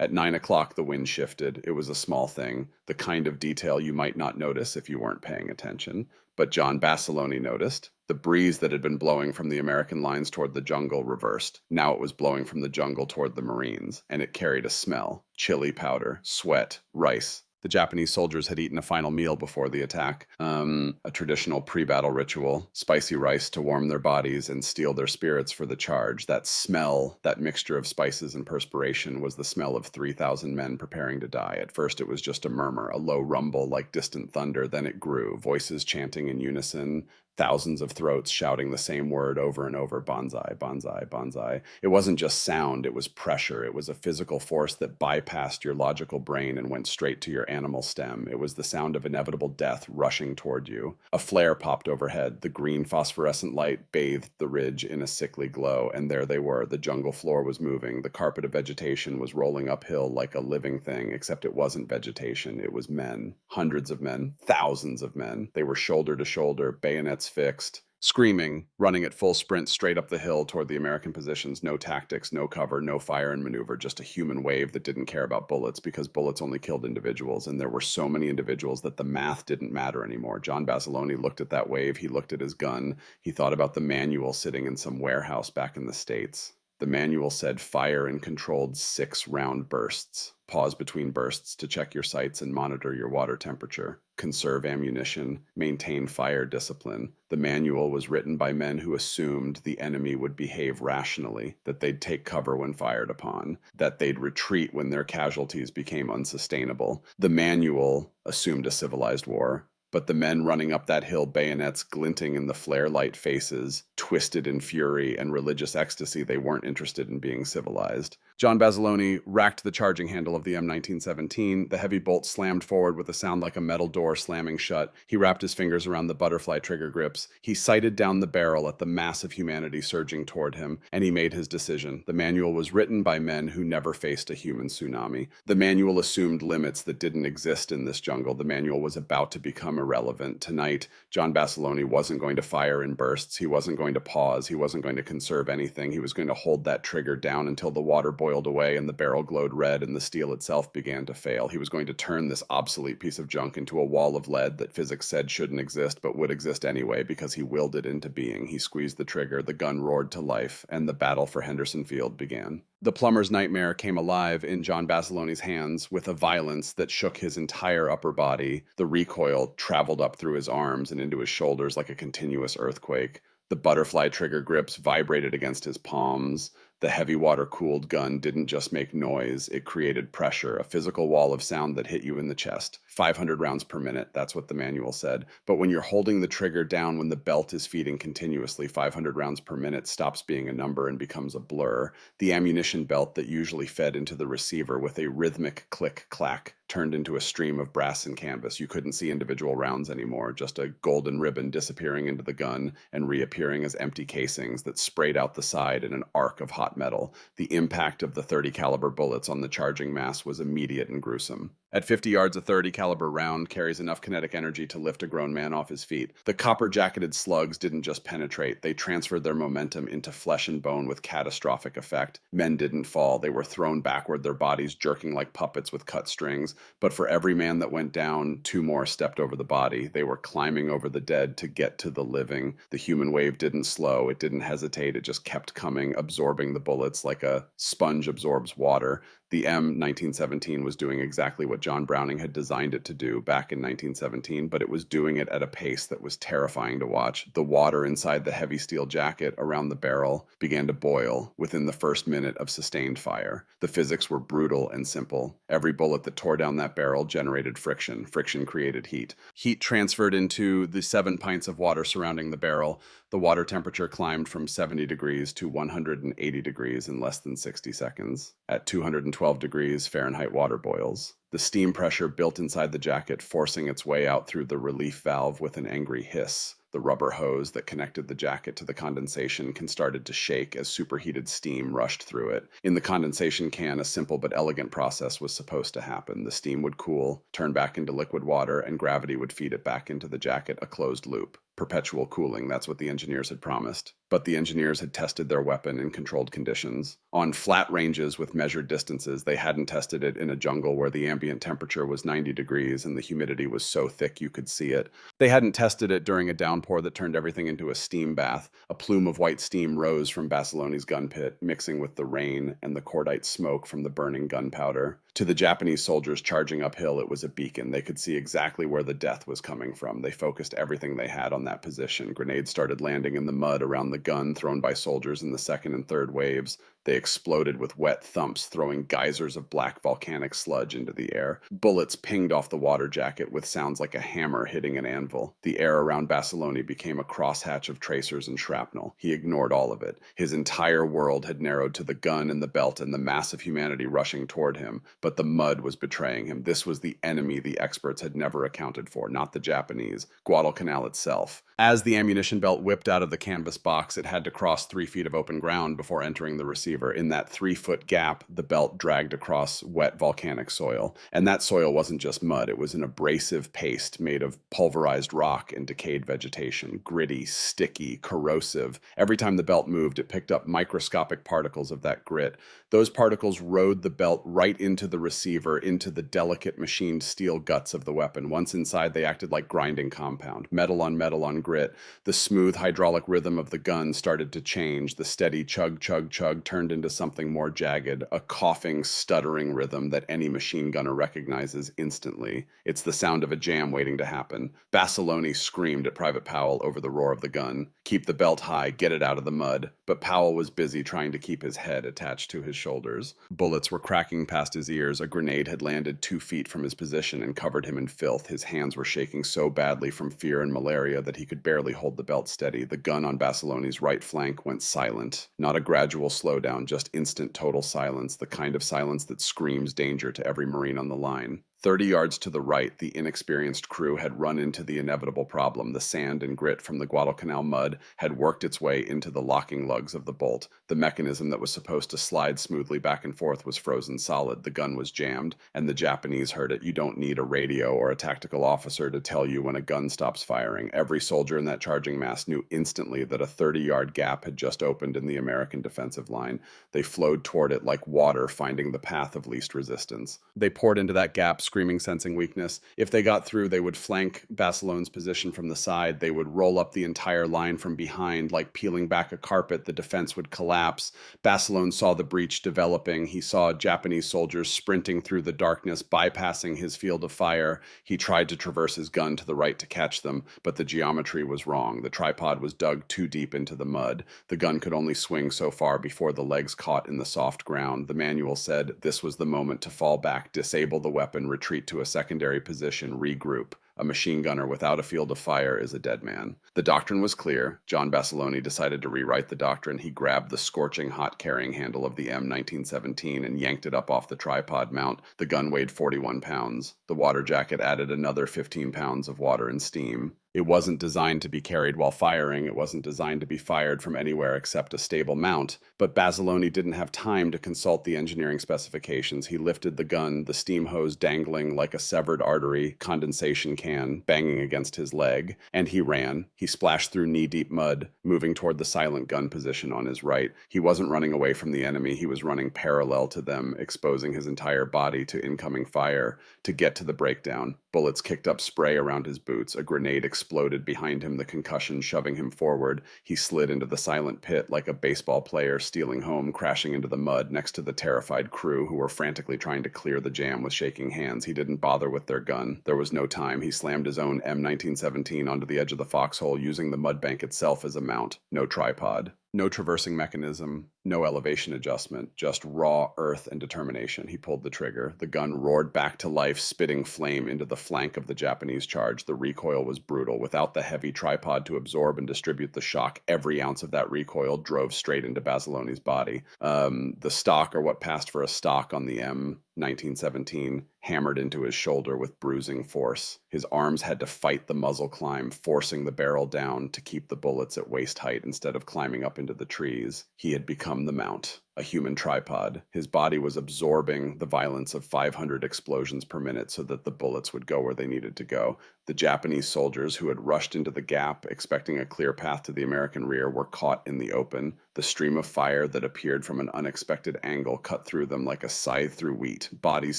At 9 o'clock, the wind shifted. It was a small thing, the kind of detail you might not notice if you weren't paying attention. But John Basiloni noticed. The breeze that had been blowing from the American lines toward the jungle reversed. Now it was blowing from the jungle toward the Marines, and it carried a smell. Chili powder, sweat, rice. The Japanese soldiers had eaten a final meal before the attack, a traditional pre-battle ritual, spicy rice to warm their bodies and steel their spirits for the charge. That smell, that mixture of spices and perspiration, was the smell of 3,000 men preparing to die. At first it was just a murmur, a low rumble like distant thunder. Then it grew, voices chanting in unison, thousands of throats shouting the same word over and over, Banzai, Banzai, Banzai. It wasn't just sound, it was pressure. It was a physical force that bypassed your logical brain and went straight to your animal stem. It was the sound of inevitable death rushing toward you. A flare popped overhead. The green phosphorescent light bathed the ridge in a sickly glow, and there they were. The jungle floor was moving. The carpet of vegetation was rolling uphill like a living thing, except it wasn't vegetation. It was men. Hundreds of men. Thousands of men. They were shoulder to shoulder, bayonets fixed, screaming, running at full sprint straight up the hill toward the American positions. No tactics, no cover, no fire and maneuver, just a human wave that didn't care about bullets because bullets only killed individuals, and there were so many individuals that the math didn't matter anymore. John Basiloni looked at that wave. He looked at his gun. He thought about the manual sitting in some warehouse back in the States. The manual said fire in controlled 6-round bursts. Pause between bursts to check your sights and monitor your water temperature. Conserve ammunition. Maintain fire discipline. The manual was written by men who assumed the enemy would behave rationally, that they'd take cover when fired upon, that they'd retreat when their casualties became unsustainable. The manual assumed a civilized war. But the men running up that hill, bayonets glinting in the flare light faces, twisted in fury and religious ecstasy, they weren't interested in being civilized. John Basilone racked the charging handle of the M1917. The heavy bolt slammed forward with a sound like a metal door slamming shut. He wrapped his fingers around the butterfly trigger grips. He sighted down the barrel at the mass of humanity surging toward him, and he made his decision. The manual was written by men who never faced a human tsunami. The manual assumed limits that didn't exist in this jungle. The manual was about to become irrelevant. Tonight, John Basilone wasn't going to fire in bursts. He wasn't going to pause. He wasn't going to conserve anything. He was going to hold that trigger down until the water boiled away and the barrel glowed red and the steel itself began to fail. He was going to turn this obsolete piece of junk into a wall of lead that physics said shouldn't exist but would exist anyway because he willed it into being. He squeezed the trigger, the gun roared to life, and the battle for Henderson Field began. The plumber's nightmare came alive in John Basilone's hands with a violence that shook his entire upper body. The recoil traveled up through his arms and into his shoulders like a continuous earthquake. The butterfly trigger grips vibrated against his palms. The heavy water-cooled gun didn't just make noise, it created pressure, a physical wall of sound that hit you in the chest. 500 rounds per minute, that's what the manual said. But when you're holding the trigger down when the belt is feeding continuously, 500 rounds per minute stops being a number and becomes a blur. The ammunition belt that usually fed into the receiver with a rhythmic click-clack turned into a stream of brass and canvas. You couldn't see individual rounds anymore, just a golden ribbon disappearing into the gun and reappearing as empty casings that sprayed out the side in an arc of hot metal. The impact of the 30 caliber bullets on the charging mass was immediate and gruesome. At 50 yards, a 30 caliber round carries enough kinetic energy to lift a grown man off his feet. The copper-jacketed slugs didn't just penetrate, they transferred their momentum into flesh and bone with catastrophic effect. Men didn't fall, they were thrown backward, their bodies jerking like puppets with cut strings. But for every man that went down, 2 more stepped over the body. They were climbing over the dead to get to the living. The human wave didn't slow, it didn't hesitate, it just kept coming, absorbing the bullets like a sponge absorbs water. The M1917 was doing exactly what John Browning had designed it to do back in 1917, but it was doing it at a pace that was terrifying to watch. The water inside the heavy steel jacket around the barrel began to boil within the first minute of sustained fire. The physics were brutal and simple. Every bullet that tore down that barrel generated friction. Friction created heat. Heat transferred into the 7 pints of water surrounding the barrel. The water temperature climbed from 70 degrees to 180 degrees in less than 60 seconds. At 212 degrees, Fahrenheit water boils. The steam pressure built inside the jacket, forcing its way out through the relief valve with an angry hiss. The rubber hose that connected the jacket to the condensation can started to shake as superheated steam rushed through it. In the condensation can, a simple but elegant process was supposed to happen. The steam would cool, turn back into liquid water, and gravity would feed it back into the jacket, a closed loop. Perpetual cooling, that's what the engineers had promised. But the engineers had tested their weapon in controlled conditions. On flat ranges with measured distances, they hadn't tested it in a jungle where the ambient temperature was 90 degrees and the humidity was so thick you could see it. They hadn't tested it during a downpour that turned everything into a steam bath. A plume of white steam rose from Basilone's gun pit, mixing with the rain and the cordite smoke from the burning gunpowder. To the Japanese soldiers charging uphill, it was a beacon. They could see exactly where the death was coming from. They focused everything they had on that position. Grenades started landing in the mud around the gun thrown by soldiers in the second and third waves. They exploded with wet thumps, throwing geysers of black volcanic sludge into the air. Bullets pinged off the water jacket with sounds like a hammer hitting an anvil. The air around Basilone became a crosshatch of tracers and shrapnel. He ignored all of it. His entire world had narrowed to the gun and the belt and the mass of humanity rushing toward him. But the mud was betraying him. This was the enemy the experts had never accounted for, not the Japanese, Guadalcanal itself. As the ammunition belt whipped out of the canvas box, it had to cross 3 feet of open ground before entering the receiver. In that 3-foot gap, the belt dragged across wet volcanic soil. And that soil wasn't just mud, it was an abrasive paste made of pulverized rock and decayed vegetation, gritty, sticky, corrosive. Every time the belt moved, it picked up microscopic particles of that grit. Those particles rode the belt right into the receiver, into the delicate machined steel guts of the weapon. Once inside, they acted like grinding compound, metal on grit. The smooth hydraulic rhythm of the gun started to change. The steady chug, chug, chug turned turned into something more jagged, a coughing, stuttering rhythm that any machine gunner recognizes instantly. It's the sound of a jam waiting to happen. Basiloni screamed at Private Powell over the roar of the gun. Keep the belt high, get it out of the mud. But Powell was busy trying to keep his head attached to his shoulders. Bullets were cracking past his ears. A grenade had landed 2 feet from his position and covered him in filth. His hands were shaking so badly from fear and malaria that he could barely hold the belt steady. The gun on Basiloni's right flank went silent. Not a gradual slowdown, just instant total silence, the kind of silence that screams danger to every Marine on the line. 30 yards to the right, the inexperienced crew had run into the inevitable problem. The sand and grit from the Guadalcanal mud had worked its way into the locking lugs of the bolt. The mechanism that was supposed to slide smoothly back and forth was frozen solid. The gun was jammed, and the Japanese heard it. You don't need a radio or a tactical officer to tell you when a gun stops firing. Every soldier in that charging mass knew instantly that a 30-yard gap had just opened in the American defensive line. They flowed toward it like water finding the path of least resistance. They poured into that gap, screaming, sensing weakness. If they got through, they would flank Basilone's position from the side. They would roll up the entire line from behind, like peeling back a carpet. The defense would collapse. Basilone saw the breach developing. He saw Japanese soldiers sprinting through the darkness, bypassing his field of fire. He tried to traverse his gun to the right to catch them, but the geometry was wrong. The tripod was dug too deep into the mud. The gun could only swing so far before the legs caught in the soft ground. The manual said this was the moment to fall back, disable the weapon, retreat to a secondary position, regroup. A machine gunner without a field of fire is a dead man. The doctrine was clear. John Basilone decided to rewrite the doctrine. He grabbed the scorching hot carrying handle of the M1917 and yanked it up off the tripod mount. The gun weighed 41 pounds. The water jacket added another 15 pounds of water and steam. It wasn't designed to be carried while firing. It wasn't designed to be fired from anywhere except a stable mount. But Basilone didn't have time to consult the engineering specifications. He lifted the gun, the steam hose dangling like a severed artery, condensation can banging against his leg, and he ran. He splashed through knee-deep mud, moving toward the silent gun position on his right. He wasn't running away from the enemy. He was running parallel to them, exposing his entire body to incoming fire to get to the breakdown. Bullets kicked up spray around his boots. A grenade exploded behind him, the concussion shoving him forward. He slid into the silent pit like a baseball player stealing home, crashing into the mud next to the terrified crew who were frantically trying to clear the jam with shaking hands. He didn't bother with their gun. There was no time. He slammed his own M1917 onto the edge of the foxhole, using the mud bank itself as a mount. No tripod. No traversing mechanism, no elevation adjustment, just raw earth and determination. He pulled the trigger. The gun roared back to life, spitting flame into the flank of the Japanese charge. The recoil was brutal. Without the heavy tripod to absorb and distribute the shock, every ounce of that recoil drove straight into Basilone's body. The stock, or what passed for a stock on the M1917, hammered into his shoulder with bruising force. His arms had to fight the muzzle climb, forcing the barrel down to keep the bullets at waist height instead of climbing up into the trees. He had become the mount, a human tripod. His body was absorbing the violence of 500 explosions per minute so that the bullets would go where they needed to go. The Japanese soldiers who had rushed into the gap, expecting a clear path to the American rear, were caught in the open. The stream of fire that appeared from an unexpected angle cut through them like a scythe through wheat. Bodies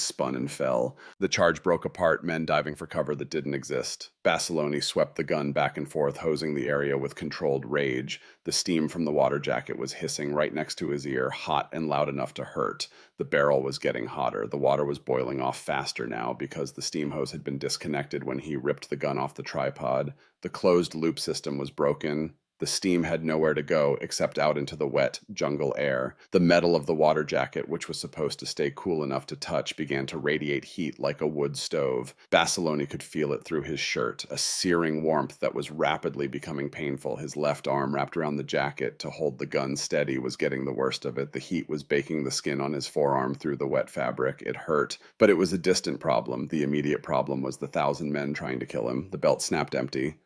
spun and fell. The charge broke apart, men diving for cover that didn't exist. Basilone swept the gun back and forth, hosing the area with controlled rage. The steam from the water jacket was hissing right next to his ear, hot and loud enough to hurt. The barrel was getting hotter. The water was boiling off faster now because the steam hose had been disconnected when he ripped the gun off the tripod. The closed loop system was broken. The steam had nowhere to go except out into the wet jungle air. The metal of the water jacket, which was supposed to stay cool enough to touch, began to radiate heat like a wood stove. Basilone could feel it through his shirt, a searing warmth that was rapidly becoming painful. His left arm, wrapped around the jacket to hold the gun steady, was getting the worst of it. The heat was baking the skin on his forearm through the wet fabric. It hurt, but it was a distant problem. The immediate problem was the 1,000 men trying to kill him. The belt snapped empty.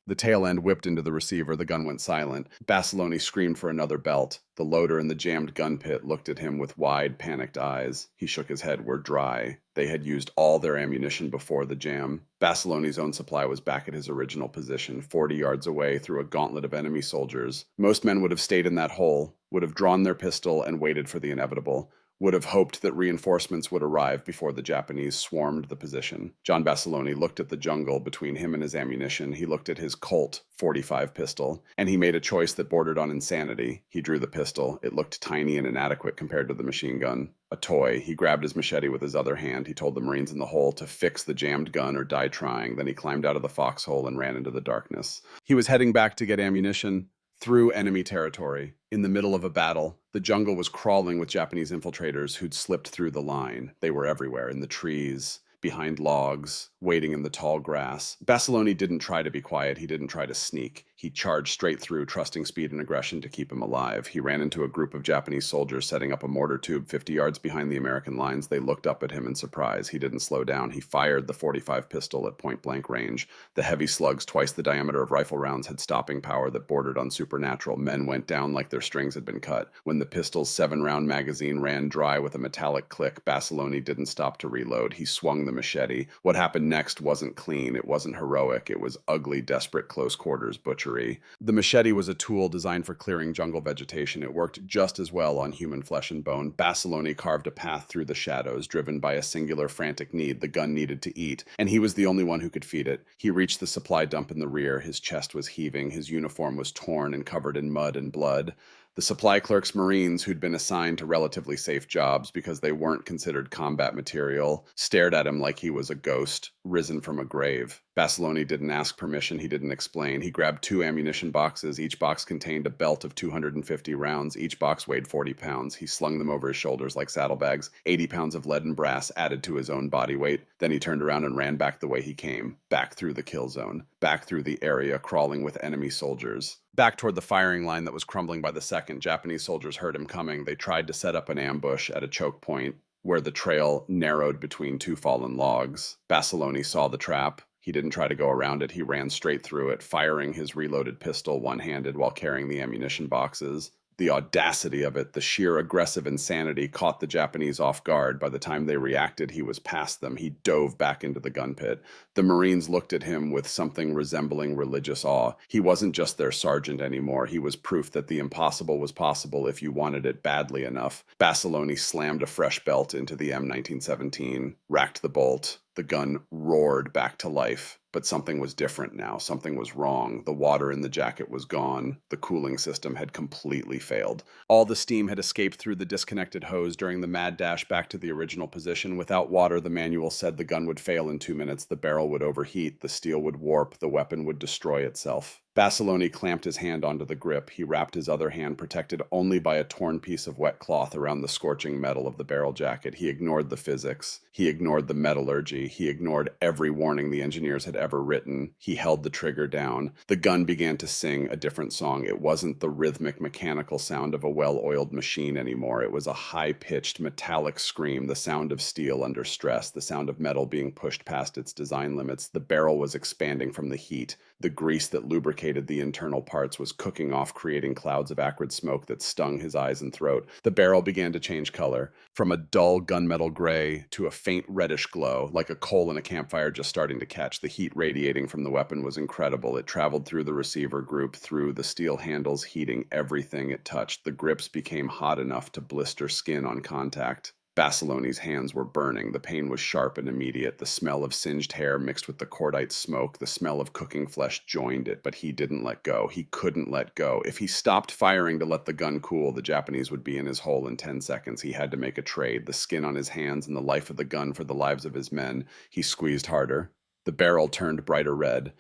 The tail end whipped into the receiver. The gun went silent. Basilone screamed for another belt. The loader in the jammed gun pit looked at him with wide, panicked eyes. He shook his head. We're dry. They had used all their ammunition before the jam. Basilone's own supply was back at his original position, 40 yards away through a gauntlet of enemy soldiers. Most men would have stayed in that hole, would have drawn their pistol and waited for the inevitable. would have hoped that reinforcements would arrive before the Japanese swarmed the position. John Basilone looked at the jungle between him and his ammunition. He looked at his Colt .45 pistol, and he made a choice that bordered on insanity. He drew the pistol. It looked tiny and inadequate compared to the machine gun. A toy. He grabbed his machete with his other hand. He told the Marines in the hole to fix the jammed gun or die trying. Then he climbed out of the foxhole and ran into the darkness. He was heading back to get ammunition through enemy territory. In the middle of a battle, the jungle was crawling with Japanese infiltrators who'd slipped through the line. They were everywhere, in the trees, behind logs, waiting in the tall grass. Basilone didn't try to be quiet. He didn't try to sneak. He charged straight through, trusting speed and aggression to keep him alive. He ran into a group of Japanese soldiers setting up a mortar tube 50 yards behind the American lines. They looked up at him in surprise. He didn't slow down. He fired the .45 pistol at point-blank range. The heavy slugs, twice the diameter of rifle rounds, had stopping power that bordered on supernatural. Men went down like their strings had been cut. When the pistol's 7-round magazine ran dry with a metallic click, Basilone didn't stop to reload. He swung the machete. What happened next wasn't clean. It wasn't heroic. It was ugly, desperate, close-quarters butchery. The machete was a tool designed for clearing jungle vegetation. It worked just as well on human flesh and bone. Basilone carved a path through the shadows, driven by a singular frantic need. The gun needed to eat, and he was the only one who could feed it. He reached the supply dump in the rear. His chest was heaving. His uniform was torn and covered in mud and blood. The supply clerk's Marines, who'd been assigned to relatively safe jobs because they weren't considered combat material, stared at him like he was a ghost, risen from a grave. Basilone didn't ask permission. He didn't explain. He grabbed 2 ammunition boxes. Each box contained a belt of 250 rounds. Each box weighed 40 pounds. He slung them over his shoulders like saddlebags. 80 pounds of lead and brass added to his own body weight. Then he turned around and ran back the way he came, back through the kill zone, back through the area crawling with enemy soldiers, back toward the firing line that was crumbling by the second. Japanese soldiers heard him coming. They tried to set up an ambush at a choke point where the trail narrowed between 2 fallen logs. Basilone saw the trap. He didn't try to go around it. He ran straight through it, firing his reloaded pistol one-handed while carrying the ammunition boxes. The audacity of it, the sheer aggressive insanity, caught the Japanese off guard. By the time they reacted, he was past them. He dove back into the gun pit. The Marines looked at him with something resembling religious awe. He wasn't just their sergeant anymore. He was proof that the impossible was possible if you wanted it badly enough. Basilone slammed a fresh belt into the M1917, racked the bolt. The gun roared back to life. But something was different now. Something was wrong. The water in the jacket was gone. The cooling system had completely failed. All the steam had escaped through the disconnected hose during the mad dash back to the original position. Without water, the manual said the gun would fail in 2 minutes. The barrel would overheat. The steel would warp. The weapon would destroy itself. Basilone clamped his hand onto the grip. He wrapped his other hand, protected only by a torn piece of wet cloth, around the scorching metal of the barrel jacket. He ignored the physics. He ignored the metallurgy. He ignored every warning the engineers had ever written. He held the trigger down. The gun began to sing a different song. It wasn't the rhythmic, mechanical sound of a well-oiled machine anymore. It was a high-pitched, metallic scream, the sound of steel under stress, the sound of metal being pushed past its design limits. The barrel was expanding from the heat. The grease that lubricated the internal parts was cooking off, creating clouds of acrid smoke that stung his eyes and throat. The barrel began to change color, from a dull gunmetal gray to a faint reddish glow, like a coal in a campfire just starting to catch. The heat radiating from the weapon was incredible. It traveled through the receiver group, through the steel handles, heating everything it touched. The grips became hot enough to blister skin on contact. Basilone's hands were burning. The pain was sharp and immediate. The smell of singed hair mixed with the cordite smoke, the smell of cooking flesh joined it, but he didn't let go. He couldn't let go. If he stopped firing to let the gun cool, the Japanese would be in his hole in 10 seconds. He had to make a trade, the skin on his hands and the life of the gun for the lives of his men. He squeezed harder. The barrel turned brighter red.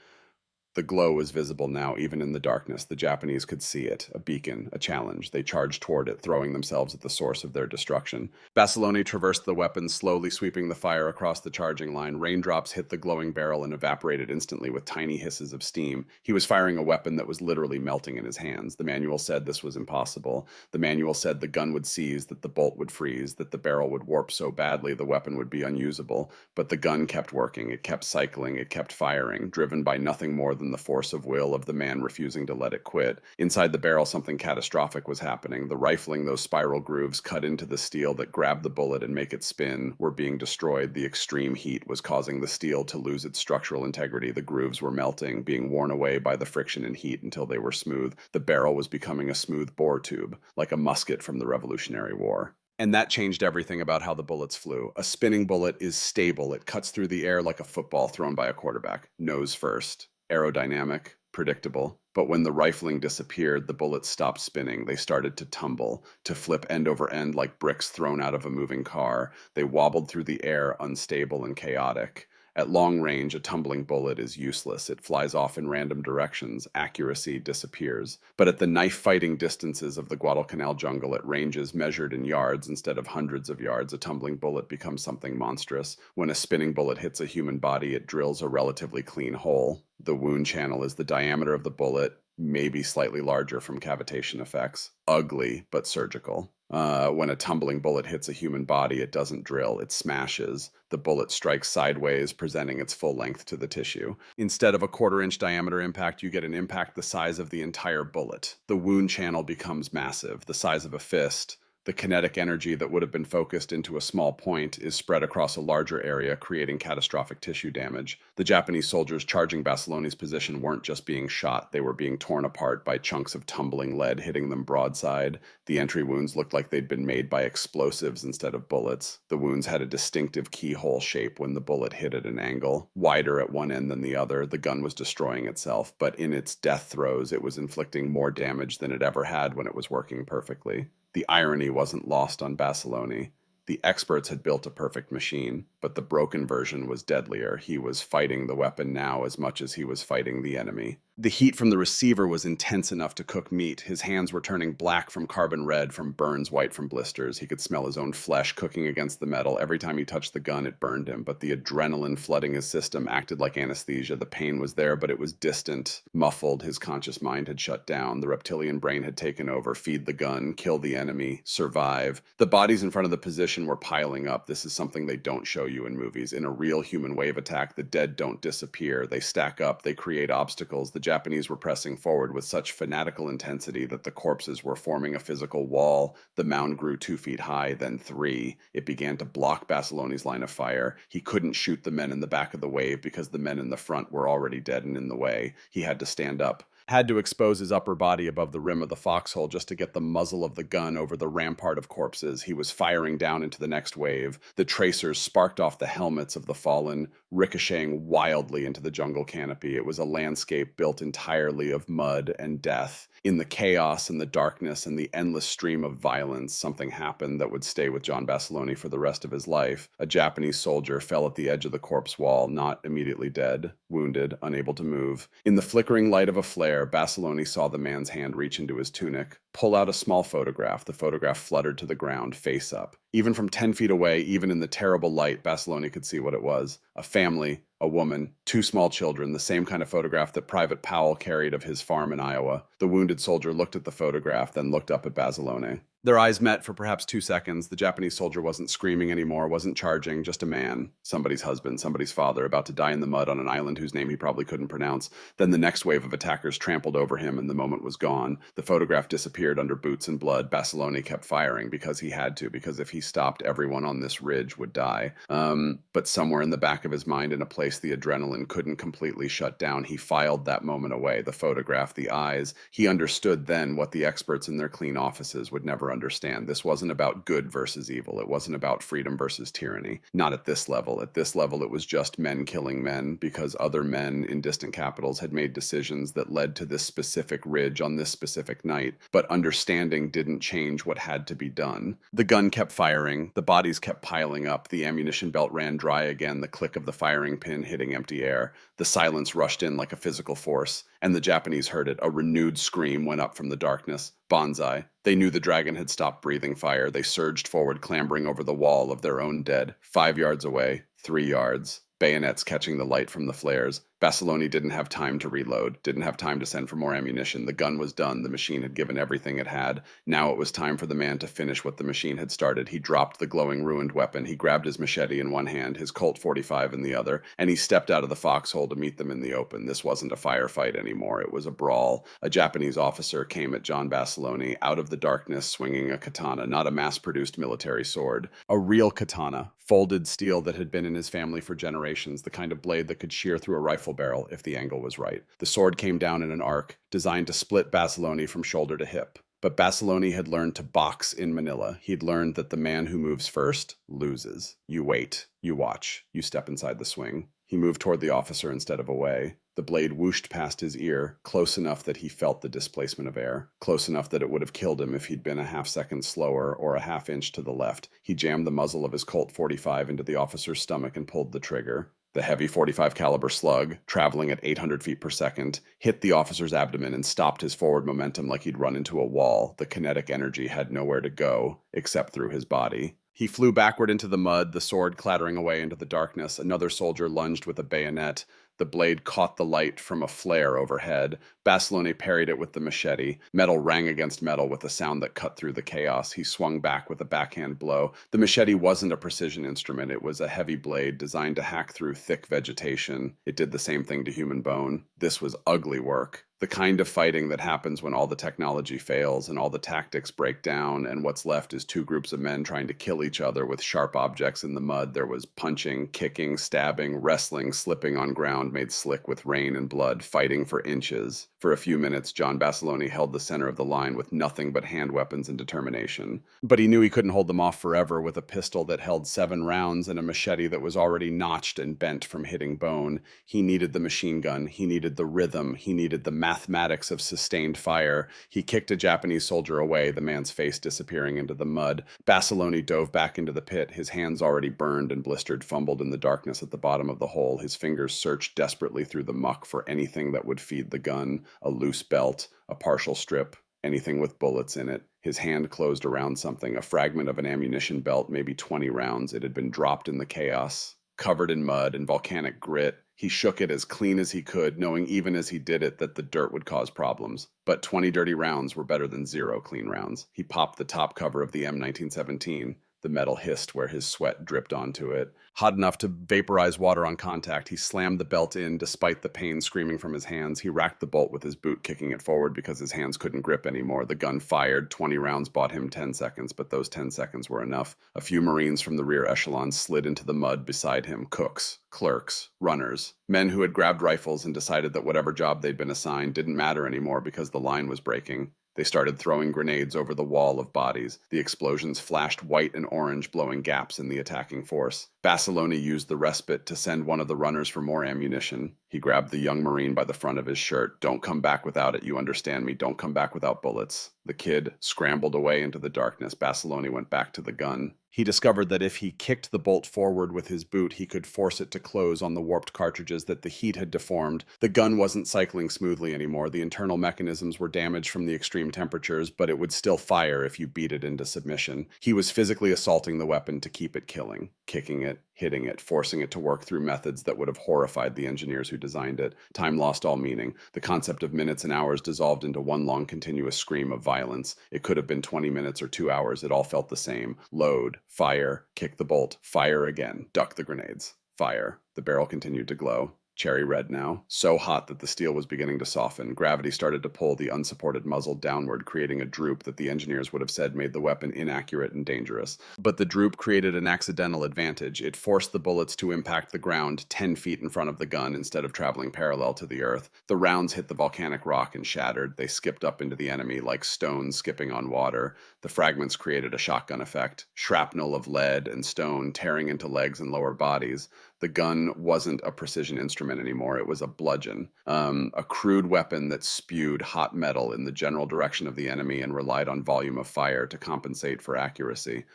The glow was visible now, even in the darkness. The Japanese could see it, a beacon, a challenge. They charged toward it, throwing themselves at the source of their destruction. Basilone traversed the weapon, slowly sweeping the fire across the charging line. Raindrops hit the glowing barrel and evaporated instantly with tiny hisses of steam. He was firing a weapon that was literally melting in his hands. The manual said this was impossible. The manual said the gun would seize, that the bolt would freeze, that the barrel would warp so badly the weapon would be unusable. But the gun kept working. It kept cycling. It kept firing, driven by nothing more than the force of will of the man refusing to let it quit. Inside the barrel, something catastrophic was happening. The rifling, those spiral grooves cut into the steel that grabbed the bullet and make it spin, were being destroyed. The extreme heat was causing the steel to lose its structural integrity. The grooves were melting, being worn away by the friction and heat until they were smooth. The barrel was becoming a smooth bore tube, like a musket from the Revolutionary War. And that changed everything about how the bullets flew. A spinning bullet is stable. It cuts through the air like a football thrown by a quarterback. Nose first. Aerodynamic, predictable. But when the rifling disappeared, the bullets stopped spinning. They started to tumble, to flip end over end like bricks thrown out of a moving car. They wobbled through the air, unstable and chaotic. At long range, a tumbling bullet is useless. It flies off in random directions. Accuracy disappears. But at the knife-fighting distances of the Guadalcanal jungle, at ranges measured in yards instead of hundreds of yards, a tumbling bullet becomes something monstrous. When a spinning bullet hits a human body, it drills a relatively clean hole. The wound channel is the diameter of the bullet, maybe slightly larger from cavitation effects. Ugly, but surgical. When a tumbling bullet hits a human body, it doesn't drill, it smashes. The bullet strikes sideways, presenting its full length to the tissue. Instead of a quarter-inch diameter impact, you get an impact the size of the entire bullet. The wound channel becomes massive, the size of a fist. The kinetic energy that would have been focused into a small point is spread across a larger area, creating catastrophic tissue damage. The Japanese soldiers charging Basiloni's position weren't just being shot, they were being torn apart by chunks of tumbling lead hitting them broadside. The entry wounds looked like they'd been made by explosives instead of bullets. The wounds had a distinctive keyhole shape when the bullet hit at an angle, wider at one end than the other. The gun was destroying itself, but in its death throes, it was inflicting more damage than it ever had when it was working perfectly. The irony wasn't lost on Basiloni. The experts had built a perfect machine, but the broken version was deadlier. He was fighting the weapon now as much as he was fighting the enemy. The heat from the receiver was intense enough to cook meat. His hands were turning black from carbon red, from burns, white from blisters. He could smell his own flesh cooking against the metal. Every time he touched the gun, it burned him. But the adrenaline flooding his system acted like anesthesia. The pain was there, but it was distant, muffled. His conscious mind had shut down. The reptilian brain had taken over. Feed the gun, kill the enemy, survive. The bodies in front of the position were piling up. This is something they don't show you in movies. In a real human wave attack, the dead don't disappear. They stack up. They create obstacles. The Japanese were pressing forward with such fanatical intensity that the corpses were forming a physical wall. The mound grew 2 feet high, then 3. It began to block Basiloni's line of fire. He couldn't shoot the men in the back of the wave because the men in the front were already dead and in the way. He had to stand up. Had to expose his upper body above the rim of the foxhole just to get the muzzle of the gun over the rampart of corpses. He was firing down into the next wave. The tracers sparked off the helmets of the fallen, ricocheting wildly into the jungle canopy. It was a landscape built entirely of mud and death. In the chaos and the darkness and the endless stream of violence, something happened that would stay with John Basiloni for the rest of his life. A Japanese soldier fell at the edge of the corpse wall, not immediately dead, wounded, unable to move. In the flickering light of a flare, Basiloni saw the man's hand reach into his tunic, pull out a small photograph. The photograph fluttered to the ground, face up. Even from 10 feet away, even in the terrible light, Basiloni could see what it was. A family, a woman, 2 small children, the same kind of photograph that Private Powell carried of his farm in Iowa. The wounded soldier looked at the photograph, then looked up at Basiloni. Their eyes met for perhaps 2 seconds. The Japanese soldier wasn't screaming anymore, wasn't charging, just a man, somebody's husband, somebody's father, about to die in the mud on an island whose name he probably couldn't pronounce. Then the next wave of attackers trampled over him and the moment was gone. The photograph disappeared under boots and blood. Basiloni kept firing because he had to, because if he stopped, everyone on this ridge would die. But somewhere in the back of his mind, in a place the adrenaline couldn't completely shut down, he filed that moment away, the photograph, the eyes. He understood then what the experts in their clean offices would never understand. This wasn't about good versus evil. It wasn't about freedom versus tyranny. Not at this level. At this level, it was just men killing men because other men in distant capitals had made decisions that led to this specific ridge on this specific night. But understanding didn't change what had to be done. The gun kept firing. The bodies kept piling up. The ammunition belt ran dry again. The click of the firing pin hitting empty air. The silence rushed in like a physical force, and the Japanese heard it. A renewed scream went up from the darkness. Banzai. They knew the dragon had stopped breathing fire. They surged forward, clambering over the wall of their own dead. 5 yards away, 3 yards. Bayonets catching the light from the flares. Basiloni didn't have time to reload, didn't have time to send for more ammunition. The gun was done. The machine had given everything it had. Now it was time for the man to finish what the machine had started. He dropped the glowing, ruined weapon. He grabbed his machete in one hand, his Colt 45 in the other, and he stepped out of the foxhole to meet them in the open. This wasn't a firefight anymore. It was a brawl. A Japanese officer came at John Basiloni out of the darkness swinging a katana, not a mass-produced military sword. A real katana, folded steel that had been in his family for generations, the kind of blade that could shear through a rifle barrel if the angle was right. The sword came down in an arc, designed to split Basiloni from shoulder to hip. But Basiloni had learned to box in Manila. He'd learned that the man who moves first loses. You wait, you watch, you step inside the swing. He moved toward the officer instead of away. The blade whooshed past his ear, close enough that he felt the displacement of air, close enough that it would have killed him if he'd been a half-second slower or a half-inch to the left. He jammed the muzzle of his Colt 45 into the officer's stomach and pulled the trigger. The heavy 45 caliber slug, traveling at 800 feet per second, hit the officer's abdomen and stopped his forward momentum like he'd run into a wall. The kinetic energy had nowhere to go except through his body. He flew backward into the mud, the sword clattering away into the darkness. Another soldier lunged with a bayonet. The blade caught the light from a flare overhead. Basiloni parried it with the machete. Metal rang against metal with a sound that cut through the chaos. He swung back with a backhand blow. The machete wasn't a precision instrument. It was a heavy blade designed to hack through thick vegetation. It did the same thing to human bone. This was ugly work. The kind of fighting that happens when all the technology fails and all the tactics break down and what's left is two groups of men trying to kill each other with sharp objects in the mud. There was punching, kicking, stabbing, wrestling, slipping on ground made slick with rain and blood, fighting for inches. For a few minutes, John Basiloni held the center of the line with nothing but hand weapons and determination. But he knew he couldn't hold them off forever with a pistol that held 7 rounds and a machete that was already notched and bent from hitting bone. He needed the machine gun. He needed the rhythm. He needed the mathematics of sustained fire. He kicked a Japanese soldier away, the man's face disappearing into the mud. Basiloni dove back into the pit, his hands already burned and blistered, fumbled in the darkness at the bottom of the hole. His fingers searched desperately through the muck for anything that would feed the gun, a loose belt, a partial strip, anything with bullets in it. His hand closed around something, a fragment of an ammunition belt, maybe 20 rounds. It had been dropped in the chaos. Covered in mud and volcanic grit, he shook it as clean as he could, knowing even as he did it that the dirt would cause problems. But 20 dirty rounds were better than 0 clean rounds. He popped the top cover of the M1917. The metal hissed where his sweat dripped onto it. Hot enough to vaporize water on contact, he slammed the belt in despite the pain screaming from his hands. He racked the bolt with his boot, kicking it forward because his hands couldn't grip anymore. The gun fired. 20 rounds bought him 10 seconds, but those 10 seconds were enough. A few Marines from the rear echelon slid into the mud beside him. Cooks, clerks, runners, men who had grabbed rifles and decided that whatever job they'd been assigned didn't matter anymore because the line was breaking. They started throwing grenades over the wall of bodies. The explosions flashed white and orange, blowing gaps in the attacking force. Basiloni used the respite to send one of the runners for more ammunition. He grabbed the young Marine by the front of his shirt. "Don't come back without it, you understand me? Don't come back without bullets." The kid scrambled away into the darkness. Basiloni went back to the gun. He discovered that if he kicked the bolt forward with his boot, he could force it to close on the warped cartridges that the heat had deformed. The gun wasn't cycling smoothly anymore. The internal mechanisms were damaged from the extreme temperatures, but it would still fire if you beat it into submission. He was physically assaulting the weapon to keep it killing, kicking it, hitting it, forcing it to work through methods that would have horrified the engineers who designed it. Time lost all meaning. The concept of minutes and hours dissolved into one long continuous scream of violence. It could have been 20 minutes or 2 hours. It all felt the same. Load, fire, kick the bolt, fire again, duck the grenades, fire. The barrel continued to glow. Cherry red now, so hot that the steel was beginning to soften. Gravity started to pull the unsupported muzzle downward, creating a droop that the engineers would have said made the weapon inaccurate and dangerous. But the droop created an accidental advantage. It forced the bullets to impact the ground 10 feet in front of the gun instead of traveling parallel to the earth. The rounds hit the volcanic rock and shattered. They skipped up into the enemy like stones skipping on water. The fragments created a shotgun effect, shrapnel of lead and stone tearing into legs and lower bodies. The gun wasn't a precision instrument anymore. It was a bludgeon, a crude weapon that spewed hot metal in the general direction of the enemy and relied on volume of fire to compensate for accuracy.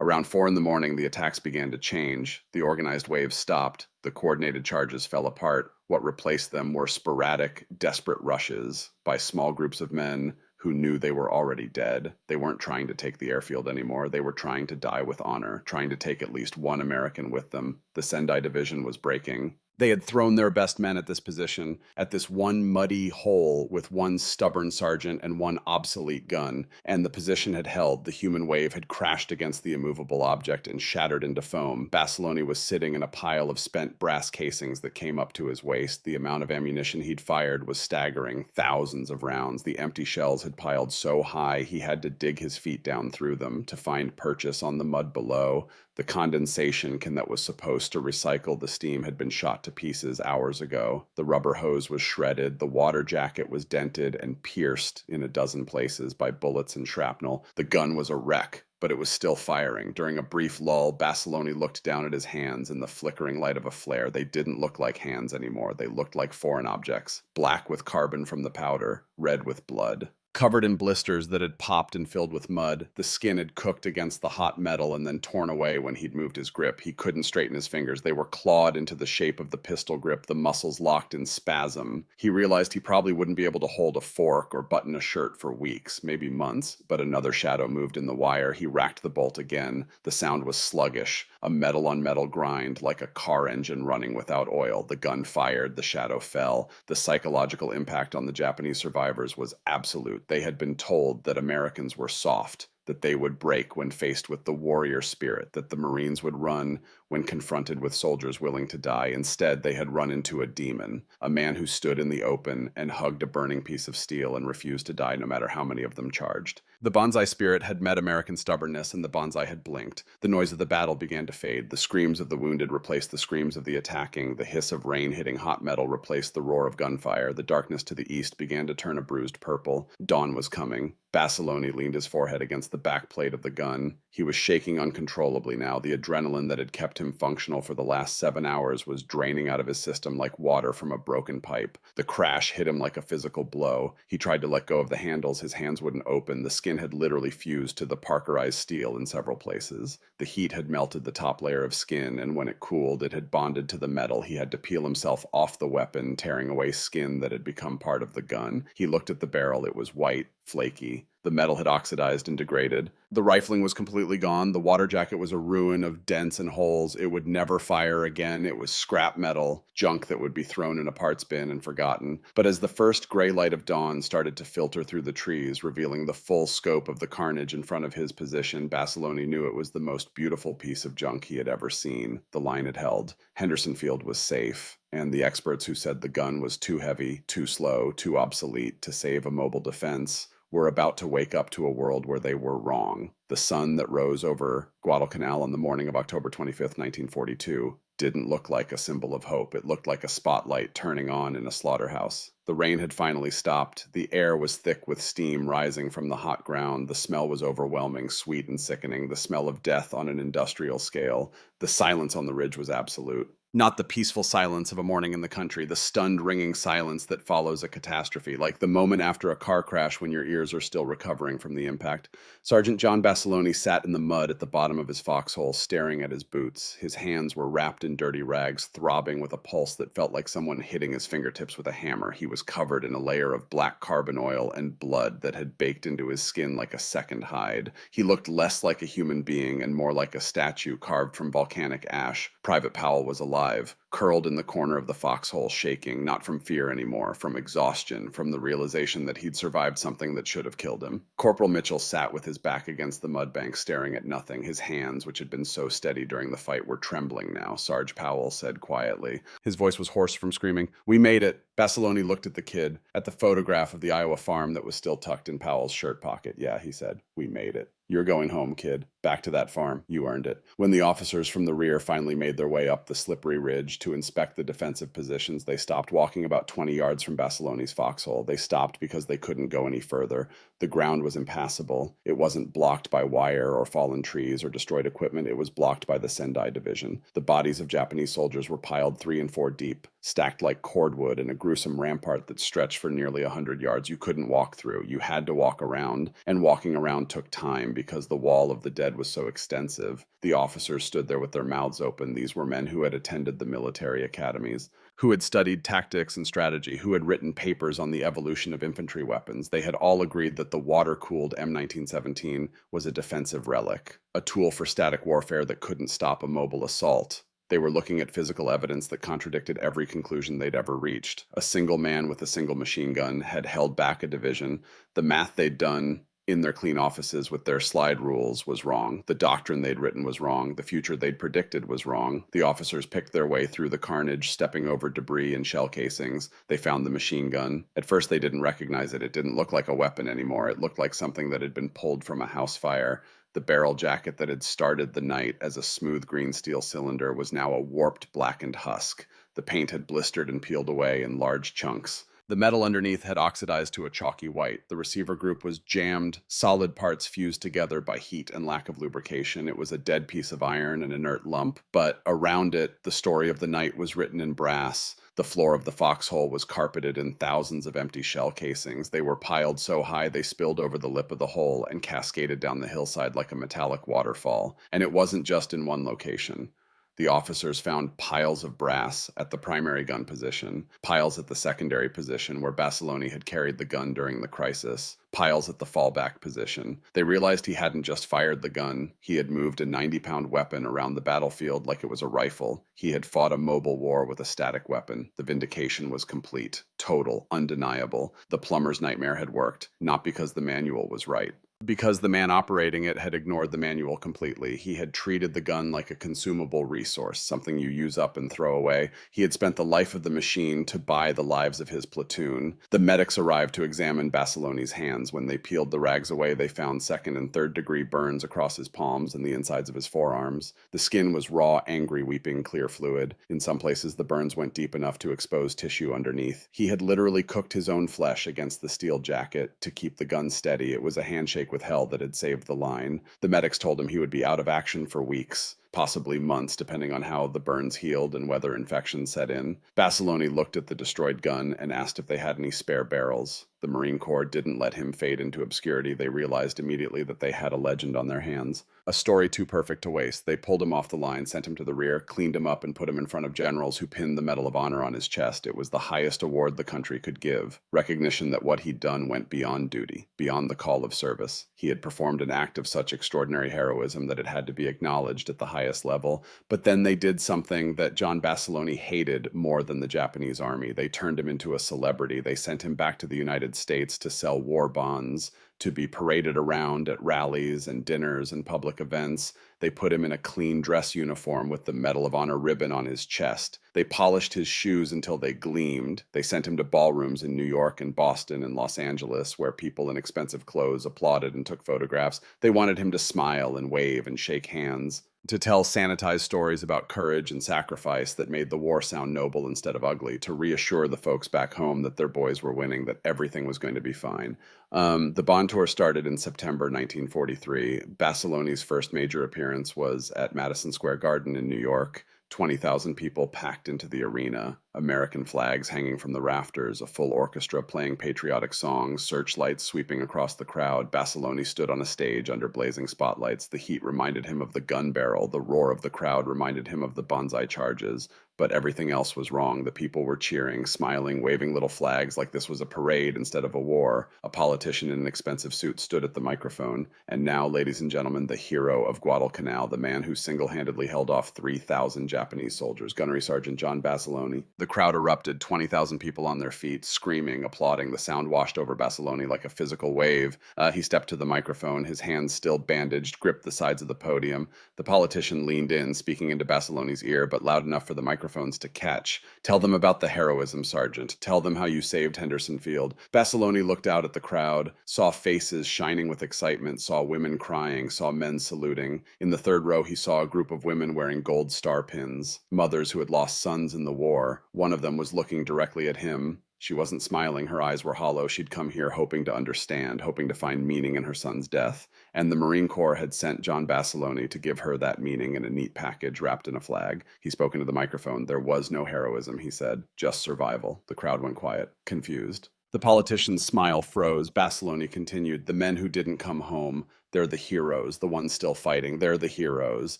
Around 4 in the morning, the attacks began to change. The organized waves stopped. The coordinated charges fell apart. What replaced them were sporadic, desperate rushes by small groups of men who knew they were already dead. They weren't trying to take the airfield anymore. They were trying to die with honor, trying to take at least one American with them. The Sendai Division was breaking. They had thrown their best men at this position, at this one muddy hole with one stubborn sergeant and one obsolete gun, and the position had held. The human wave had crashed against the immovable object and shattered into foam. Basiloni was sitting in a pile of spent brass casings that came up to his waist. The amount of ammunition he'd fired was staggering, thousands of rounds. The empty shells had piled so high he had to dig his feet down through them to find purchase on the mud below. The condensation can that was supposed to recycle the steam had been shot to pieces hours ago. The rubber hose was shredded, the water jacket was dented and pierced in a dozen places by bullets and shrapnel. The gun was a wreck, but it was still firing. During a brief lull, Basiloni looked down at his hands in the flickering light of a flare. They didn't look like hands anymore. They looked like foreign objects, black with carbon from the powder, red with blood. Covered in blisters that had popped and filled with mud, the skin had cooked against the hot metal and then torn away when he'd moved his grip. He couldn't straighten his fingers. They were clawed into the shape of the pistol grip, the muscles locked in spasm. He realized he probably wouldn't be able to hold a fork or button a shirt for weeks, maybe months, but another shadow moved in the wire. He racked the bolt again. The sound was sluggish, a metal-on-metal grind like a car engine running without oil. The gun fired, the shadow fell. The psychological impact on the Japanese survivors was absolute. They had been told that Americans were soft, that they would break when faced with the warrior spirit, that the Marines would run when confronted with soldiers willing to die. Instead, they had run into a demon, a man who stood in the open and hugged a burning piece of steel and refused to die no matter how many of them charged. The bonsai spirit had met American stubbornness, and the bonsai had blinked. The noise of the battle began to fade. The screams of the wounded replaced the screams of the attacking. The hiss of rain hitting hot metal replaced the roar of gunfire. The darkness to the east began to turn a bruised purple. Dawn was coming. Basiloni leaned his forehead against the backplate of the gun. He was shaking uncontrollably now. The adrenaline that had kept him functional for the last 7 hours was draining out of his system like water from a broken pipe. The crash hit him like a physical blow. He tried to let go of the handles. His hands wouldn't open. The skin had literally fused to the parkerized steel in several places. The heat had melted the top layer of skin, and when it cooled, it had bonded to the metal. He had to peel himself off the weapon, tearing away skin that had become part of the gun. He looked at the barrel. It was white, flaky. The metal had oxidized and degraded. The rifling was completely gone. The water jacket was a ruin of dents and holes. It would never fire again. It was scrap metal, junk that would be thrown in a parts bin and forgotten. But as the first gray light of dawn started to filter through the trees, revealing the full scope of the carnage in front of his position, Basiloni knew it was the most beautiful piece of junk he had ever seen. The line had held. Henderson Field was safe, and the experts who said the gun was too heavy, too slow, too obsolete to save a mobile defense were about to wake up to a world where they were wrong. The sun that rose over Guadalcanal on the morning of October 25th, 1942, didn't look like a symbol of hope. It looked like a spotlight turning on in a slaughterhouse. The rain had finally stopped. The air was thick with steam rising from the hot ground. The smell was overwhelming, sweet and sickening, the smell of death on an industrial scale. The silence on the ridge was absolute. Not the peaceful silence of a morning in the country, the stunned, ringing silence that follows a catastrophe, like the moment after a car crash when your ears are still recovering from the impact. Sergeant John Basiloni sat in the mud at the bottom of his foxhole, staring at his boots. His hands were wrapped in dirty rags, throbbing with a pulse that felt like someone hitting his fingertips with a hammer. He was covered in a layer of black carbon oil and blood that had baked into his skin like a second hide. He looked less like a human being and more like a statue carved from volcanic ash. Private Powell was alive, curled in the corner of the foxhole, shaking, not from fear anymore, from exhaustion, from the realization that he'd survived something that should have killed him. Corporal Mitchell sat with his back against the mudbank, staring at nothing. His hands, which had been so steady during the fight, were trembling now. Sarge Powell said quietly. His voice was hoarse from screaming. "We made it." Basiloni looked at the kid, at the photograph of the Iowa farm that was still tucked in Powell's shirt pocket. "Yeah," he said, "we made it. You're going home, kid. Back to that farm. You earned it." When the officers from the rear finally made their way up the slippery ridge to inspect the defensive positions, they stopped walking about 20 yards from Basiloni's foxhole. They stopped because they couldn't go any further. The ground was impassable. It wasn't blocked by wire or fallen trees or destroyed equipment. It was blocked by the Sendai Division. The bodies of Japanese soldiers were piled 3 and 4 deep, stacked like cordwood in a gruesome rampart that stretched for nearly 100 yards. You couldn't walk through. You had to walk around, and walking around took time because the wall of the dead was so extensive. The officers stood there with their mouths open. These were men who had attended the military academies, who had studied tactics and strategy, who had written papers on the evolution of infantry weapons. They had all agreed that the water-cooled M1917 was a defensive relic, a tool for static warfare that couldn't stop a mobile assault. They were looking at physical evidence that contradicted every conclusion they'd ever reached. A single man with a single machine gun had held back a division. The math they'd done in their clean offices with their slide rules was wrong. The doctrine they'd written was wrong. The future they'd predicted was wrong. The officers picked their way through the carnage, stepping over debris and shell casings. They found the machine gun. At first, they didn't recognize it. It didn't look like a weapon anymore. It looked like something that had been pulled from a house fire. The barrel jacket that had started the night as a smooth green steel cylinder was now a warped, blackened husk. The paint had blistered and peeled away in large chunks. The metal underneath had oxidized to a chalky white. The receiver group was jammed, solid parts fused together by heat and lack of lubrication. It was a dead piece of iron, an inert lump, but around it, the story of the night was written in brass. The floor of the foxhole was carpeted in thousands of empty shell casings. They were piled so high they spilled over the lip of the hole and cascaded down the hillside like a metallic waterfall. And it wasn't just in one location. The officers found piles of brass at the primary gun position, piles at the secondary position where Basiloni had carried the gun during the crisis, piles at the fallback position. They realized he hadn't just fired the gun. He had moved a 90-pound weapon around the battlefield like it was a rifle. He had fought a mobile war with a static weapon. The vindication was complete, total, undeniable. The plumber's nightmare had worked, not because the manual was right. Because the man operating it had ignored the manual completely. He had treated the gun like a consumable resource, something you use up and throw away. He had spent the life of the machine to buy the lives of his platoon. The medics arrived to examine Basiloni's hands. When they peeled the rags away, they found second and third degree burns across his palms and the insides of his forearms. The skin was raw, angry, weeping, clear fluid. In some places, the burns went deep enough to expose tissue underneath. He had literally cooked his own flesh against the steel jacket to keep the gun steady. It was a handshake with hell that had saved the line. The medics told him he would be out of action for weeks, possibly months, depending on how the burns healed and whether infection set in. Basiloni looked at the destroyed gun and asked if they had any spare barrels. The Marine Corps didn't let him fade into obscurity. They realized immediately that they had a legend on their hands. A story too perfect to waste. They pulled him off the line, sent him to the rear, cleaned him up, and put him in front of generals who pinned the Medal of Honor on his chest. It was the highest award the country could give. Recognition that what he'd done went beyond duty, beyond the call of service. He had performed an act of such extraordinary heroism that it had to be acknowledged at the highest level. But then they did something that John Basiloni hated more than the Japanese army. They turned him into a celebrity. They sent him back to the United States to sell war bonds, to be paraded around at rallies and dinners and public events. They put him in a clean dress uniform with the Medal of Honor ribbon on his chest. They polished his shoes until they gleamed. They sent him to ballrooms in New York and Boston and Los Angeles where people in expensive clothes applauded and took photographs. They wanted him to smile and wave and shake hands, to tell sanitized stories about courage and sacrifice that made the war sound noble instead of ugly, to reassure the folks back home that their boys were winning, that everything was going to be fine. The Bond Tour started in September 1943. Basiloni's first major appearance was at Madison Square Garden in New York. 20,000 people packed into the arena, American flags hanging from the rafters, a full orchestra playing patriotic songs, searchlights sweeping across the crowd. Basiloni stood on a stage under blazing spotlights. The heat reminded him of the gun barrel. The roar of the crowd reminded him of the banzai charges. But everything else was wrong. The people were cheering, smiling, waving little flags like this was a parade instead of a war. A politician in an expensive suit stood at the microphone. And now, ladies and gentlemen, the hero of Guadalcanal, the man who single-handedly held off 3,000 Japanese soldiers, Gunnery Sergeant John Basiloni. The crowd erupted, 20,000 people on their feet, screaming, applauding. The sound washed over Basiloni like a physical wave. He stepped to the microphone, his hands still bandaged, gripped the sides of the podium. The politician leaned in, speaking into Basiloni's ear, but loud enough for the microphones to catch. Tell them about the heroism, Sergeant. Tell them how you saved Henderson Field. Basiloni looked out at the crowd, saw faces shining with excitement, saw women crying, saw men saluting. In the third row, he saw a group of women wearing gold star pins, mothers who had lost sons in the war. One of them was looking directly at him. She wasn't smiling, her eyes were hollow. She'd come here hoping to understand, hoping to find meaning in her son's death. And the Marine Corps had sent John Basiloni to give her that meaning in a neat package wrapped in a flag. He spoke into the microphone. There was no heroism, he said, just survival. The crowd went quiet, confused. The politician's smile froze. Basiloni continued, the men who didn't come home, They're the heroes, the ones still fighting. They're the heroes.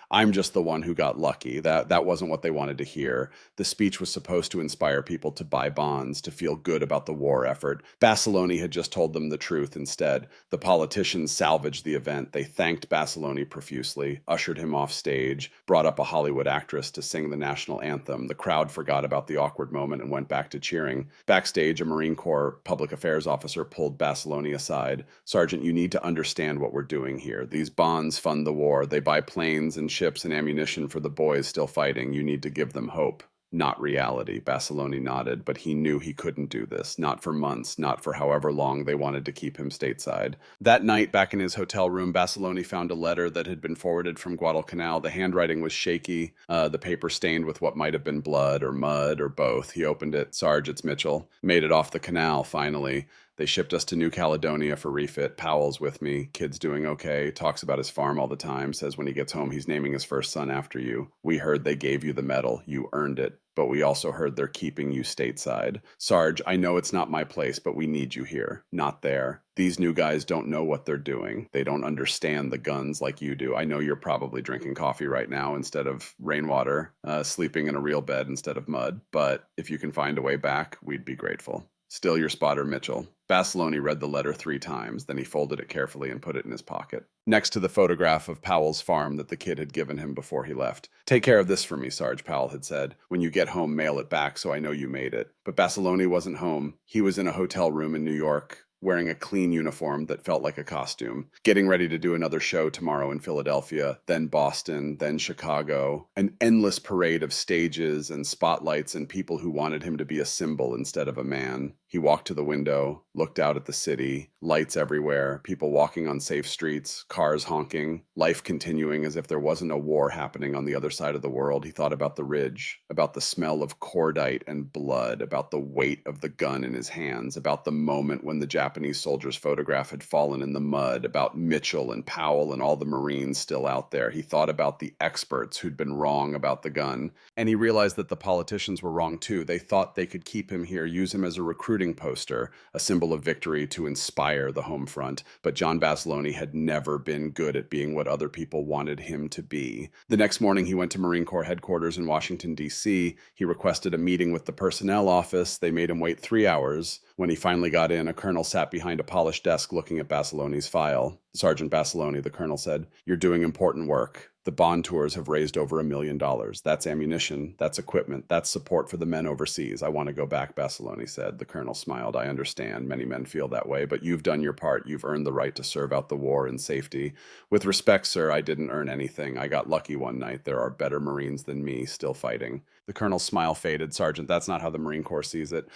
I'm just the one who got lucky. That wasn't what they wanted to hear. The speech was supposed to inspire people to buy bonds, to feel good about the war effort. Basiloni had just told them the truth instead. The politicians salvaged the event. They thanked Basiloni profusely, ushered him off stage, brought up a Hollywood actress to sing the national anthem. The crowd forgot about the awkward moment and went back to cheering. Backstage, a Marine Corps public affairs officer pulled Basiloni aside. "Sergeant, you need to understand what we're doing here. These bonds fund the war. They buy planes and ships and ammunition for the boys still fighting. You need to give them hope, not reality." Basiloni nodded, but he knew he couldn't do this. Not for months, not for however long they wanted to keep him stateside. That night, back in his hotel room, Basiloni found a letter that had been forwarded from Guadalcanal. The handwriting was shaky, the paper stained with what might have been blood or mud or both. He opened it. "Sarge, it's Mitchell. Made it off the canal, finally. They shipped us to New Caledonia for refit. Powell's with me. Kid's doing okay. Talks about his farm all the time. Says when he gets home, he's naming his first son after you. We heard they gave you the medal. You earned it. But we also heard they're keeping you stateside. Sarge, I know it's not my place, but we need you here, not there. These new guys don't know what they're doing. They don't understand the guns like you do. I know you're probably drinking coffee right now instead of rainwater, sleeping in a real bed instead of mud. But if you can find a way back, we'd be grateful. Still your spotter, Mitchell." Basiloni read the letter 3 times, then he folded it carefully and put it in his pocket, next to the photograph of Powell's farm that the kid had given him before he left. "Take care of this for me, Sarge," Powell had said. "When you get home, mail it back so I know you made it." But Basiloni wasn't home. He was in a hotel room in New York, wearing a clean uniform that felt like a costume, getting ready to do another show tomorrow in Philadelphia, then Boston, then Chicago, an endless parade of stages and spotlights and people who wanted him to be a symbol instead of a man. He walked to the window, looked out at the city, lights everywhere, people walking on safe streets, cars honking, life continuing as if there wasn't a war happening on the other side of the world. He thought about the ridge, about the smell of cordite and blood, about the weight of the gun in his hands, about the moment when the Japanese soldier's photograph had fallen in the mud, about Mitchell and Powell and all the Marines still out there. He thought about the experts who'd been wrong about the gun, and he realized that the politicians were wrong too. They thought they could keep him here, use him as a recruiting poster, a symbol of victory to inspire the home front. But John Basiloni had never been good at being what other people wanted him to be. The next morning, he went to Marine Corps headquarters in Washington, D.C. He requested a meeting with the personnel office. They made him wait 3 hours. When he finally got in, a colonel sat behind a polished desk looking at Basiloni's file. "Sergeant Basiloni," the colonel said, "you're doing important work. The bond tours have raised over $1 million. That's ammunition, that's equipment, that's support for the men overseas. I want to go back," Basiloni said. The colonel smiled. "I understand. Many men feel that way, but you've done your part. You've earned the right to serve out the war in safety. With respect, sir, I didn't earn anything. I got lucky one night. There are better Marines than me still fighting." The colonel's smile faded. "Sergeant, that's not how the Marine Corps sees it.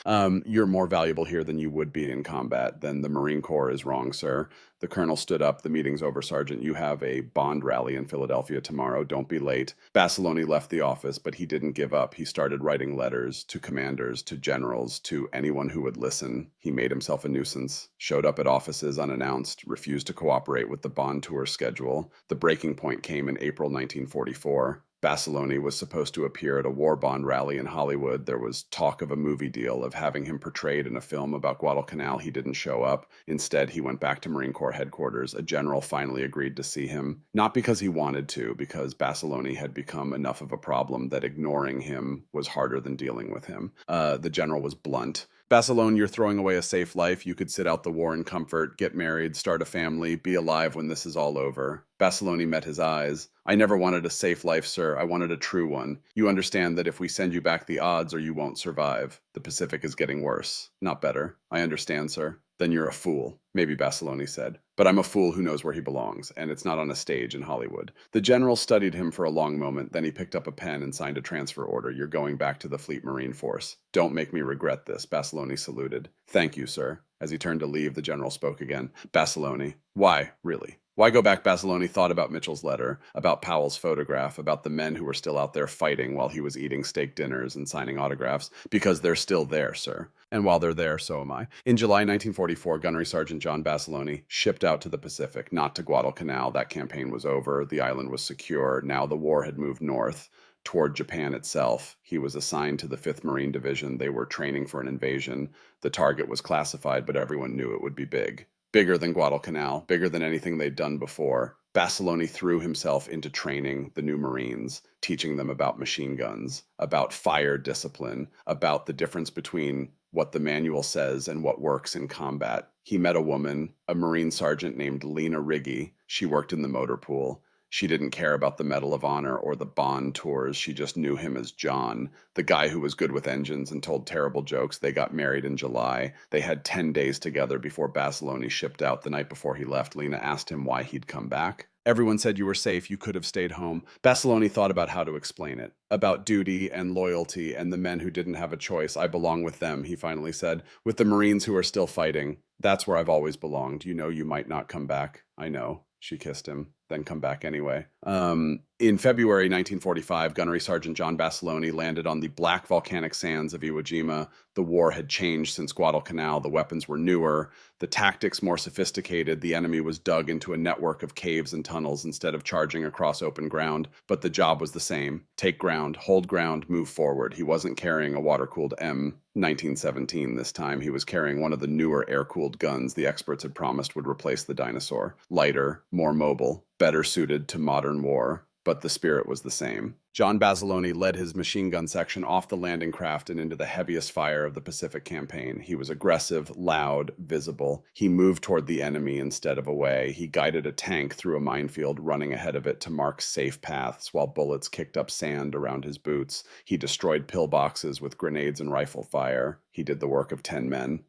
You're more valuable here than you would be in combat. Then the Marine Corps is wrong, sir." The colonel stood up. "The meeting's over, Sergeant. You have a bond rally in Philadelphia tomorrow. Don't be late." Basiloni left the office, but he didn't give up. He started writing letters to commanders, to generals, to anyone who would listen. He made himself a nuisance, showed up at offices unannounced, refused to cooperate with the bond tour schedule. The breaking point came in April 1944. Basiloni was supposed to appear at a war bond rally in Hollywood. There was talk of a movie deal, of having him portrayed in a film about Guadalcanal. He didn't show up. Instead, he went back to Marine Corps headquarters. A general finally agreed to see him, not because he wanted to, because Basiloni had become enough of a problem that ignoring him was harder than dealing with him. The general was blunt. "Basilone, you're throwing away a safe life. You could sit out the war in comfort, get married, start a family, be alive when this is all over." Basiloni met his eyes. "I never wanted a safe life, sir. I wanted a true one. You understand that if we send you back, the odds are you won't survive. The Pacific is getting worse, not better." "I understand, sir." "Then you're a fool," maybe Basiloni said. "But I'm a fool who knows where he belongs, and it's not on a stage in Hollywood." The general studied him for a long moment, then he picked up a pen and signed a transfer order. "You're going back to the Fleet Marine Force. Don't make me regret this," Basiloni saluted. "Thank you, sir." As he turned to leave, the general spoke again. "Basiloni, why, really? Why go back?" Basiloni thought about Mitchell's letter, about Powell's photograph, about the men who were still out there fighting while he was eating steak dinners and signing autographs. "Because they're still there, sir. And while they're there, so am I." In July 1944, Gunnery Sergeant John Basiloni shipped out to the Pacific, not to Guadalcanal. That campaign was over. The island was secure. Now the war had moved north, toward Japan itself. He was assigned to the 5th Marine Division. They were training for an invasion. The target was classified, but everyone knew it would be big. bigger than Guadalcanal, bigger than anything they'd done before. Basiloni threw himself into training the new Marines, teaching them about machine guns, about fire discipline, about the difference between what the manual says and what works in combat. He met a woman, a Marine sergeant named Lena Riggi. She worked in the motor pool. She didn't care about the Medal of Honor or the Bond tours. She just knew him as John, the guy who was good with engines and told terrible jokes. They got married in July. They had 10 days together before Basiloni shipped out. The night before he left, Lena asked him why he'd come back. Everyone said you were safe, you could have stayed home. Basiloni thought about how to explain it. About duty and loyalty and the men who didn't have a choice. I belong with them, he finally said. With the Marines who are still fighting. That's where I've always belonged. You know you might not come back. I know. She kissed him, then come back anyway. In February 1945, Gunnery Sergeant John Basiloni landed on the black volcanic sands of Iwo Jima. The war had changed since Guadalcanal. The weapons were newer, the tactics more sophisticated. The enemy was dug into a network of caves and tunnels instead of charging across open ground. But the job was the same. Take ground, hold ground, move forward. He wasn't carrying a water-cooled M1917 this time. He was carrying one of the newer air-cooled guns the experts had promised would replace the dinosaur. Lighter, more mobile, better suited to modern war. But the spirit was the same. John Basiloni led his machine gun section off the landing craft and into the heaviest fire of the Pacific campaign. He was aggressive, loud, visible. He moved toward the enemy instead of away. He guided a tank through a minefield, running ahead of it to mark safe paths while bullets kicked up sand around his boots. He destroyed pillboxes with grenades and rifle fire. He did the work of 10 men.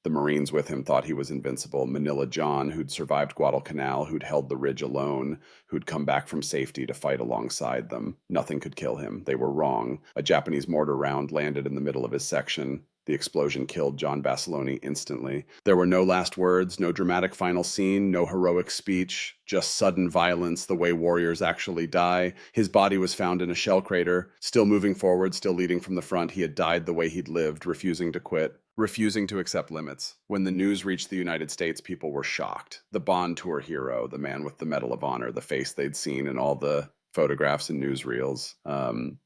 The Marines with him thought he was invincible. Manila John, who'd survived Guadalcanal, who'd held the ridge alone, who'd come back from safety to fight alongside them. Nothing could kill him. They were wrong. A Japanese mortar round landed in the middle of his section. The explosion killed John Basiloni instantly. There were no last words, no dramatic final scene, no heroic speech, just sudden violence, the way warriors actually die. His body was found in a shell crater, still moving forward, still leading from the front. He had died the way he'd lived, refusing to quit, refusing to accept limits. When the news reached the United States, people were shocked. The Bond tour hero, the man with the Medal of Honor, the face they'd seen in all the photographs and newsreels,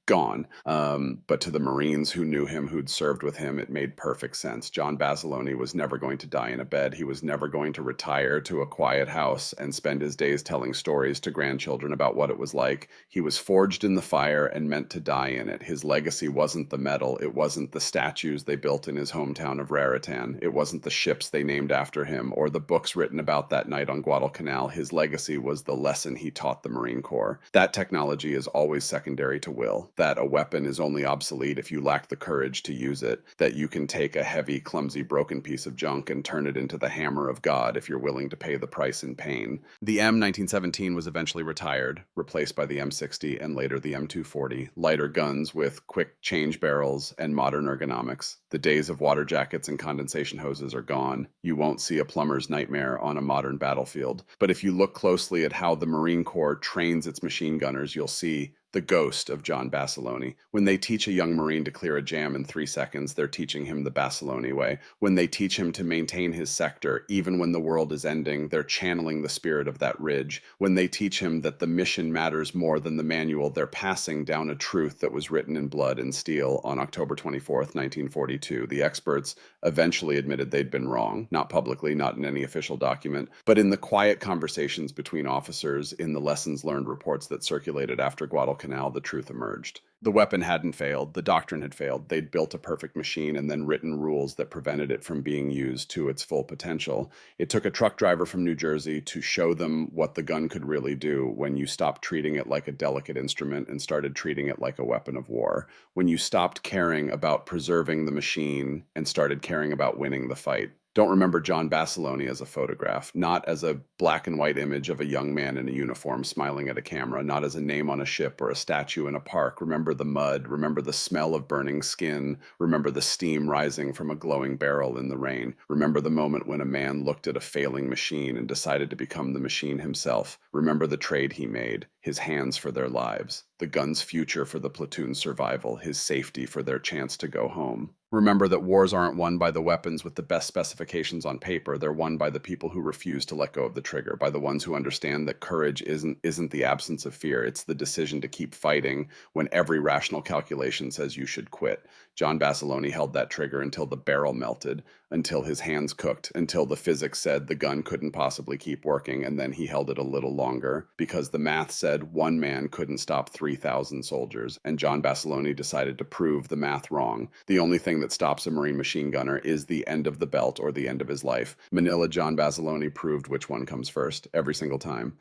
gone. But to the Marines who knew him, who'd served with him, it made perfect sense. John Basiloni was never going to die in a bed. He was never going to retire to a quiet house and spend his days telling stories to grandchildren about what it was like. He was forged in the fire and meant to die in it. His legacy wasn't the medal. It wasn't the statues they built in his hometown of Raritan. It wasn't the ships they named after him or the books written about that night on Guadalcanal. His legacy was the lesson he taught the Marine Corps. That technology is always secondary to will. That a weapon is only obsolete if you lack the courage to use it, that you can take a heavy, clumsy, broken piece of junk and turn it into the hammer of God if you're willing to pay the price in pain. The M1917 was eventually retired, replaced by the M60 and later the M240, lighter guns with quick change barrels and modern ergonomics. The days of water jackets and condensation hoses are gone. You won't see a plumber's nightmare on a modern battlefield. But if you look closely at how the Marine Corps trains its machine gunners, you'll see the ghost of John Basiloni. When they teach a young Marine to clear a jam in 3 seconds, they're teaching him the Basiloni way. When they teach him to maintain his sector, even when the world is ending, they're channeling the spirit of that ridge. When they teach him that the mission matters more than the manual, they're passing down a truth that was written in blood and steel on October 24th, 1942. The experts eventually admitted they'd been wrong, not publicly, not in any official document, but in the quiet conversations between officers, in the lessons learned reports that circulated after Guadalcanal, the truth emerged. The weapon hadn't failed, the doctrine had failed. They'd built a perfect machine and then written rules that prevented it from being used to its full potential. It took a truck driver from New Jersey to show them what the gun could really do when you stopped treating it like a delicate instrument and started treating it like a weapon of war. When you stopped caring about preserving the machine and started caring about winning the fight. Don't remember John Basiloni as a photograph, not as a black and white image of a young man in a uniform smiling at a camera, not as a name on a ship or a statue in a park. Remember the mud, remember the smell of burning skin, remember the steam rising from a glowing barrel in the rain. Remember the moment when a man looked at a failing machine and decided to become the machine himself. Remember the trade he made, his hands for their lives, the gun's future for the platoon's survival, his safety for their chance to go home. Remember that wars aren't won by the weapons with the best specifications on paper. They're won by the people who refuse to let go of the trigger, by the ones who understand that courage isn't the absence of fear. It's the decision to keep fighting when every rational calculation says you should quit. John Basiloni held that trigger until the barrel melted, until his hands cooked, until the physics said the gun couldn't possibly keep working, and then he held it a little longer because the math said one man couldn't stop 3,000 soldiers, and John Basilone decided to prove the math wrong. The only thing that stops a Marine machine gunner is the end of the belt or the end of his life. Manila John Basilone proved which one comes first every single time.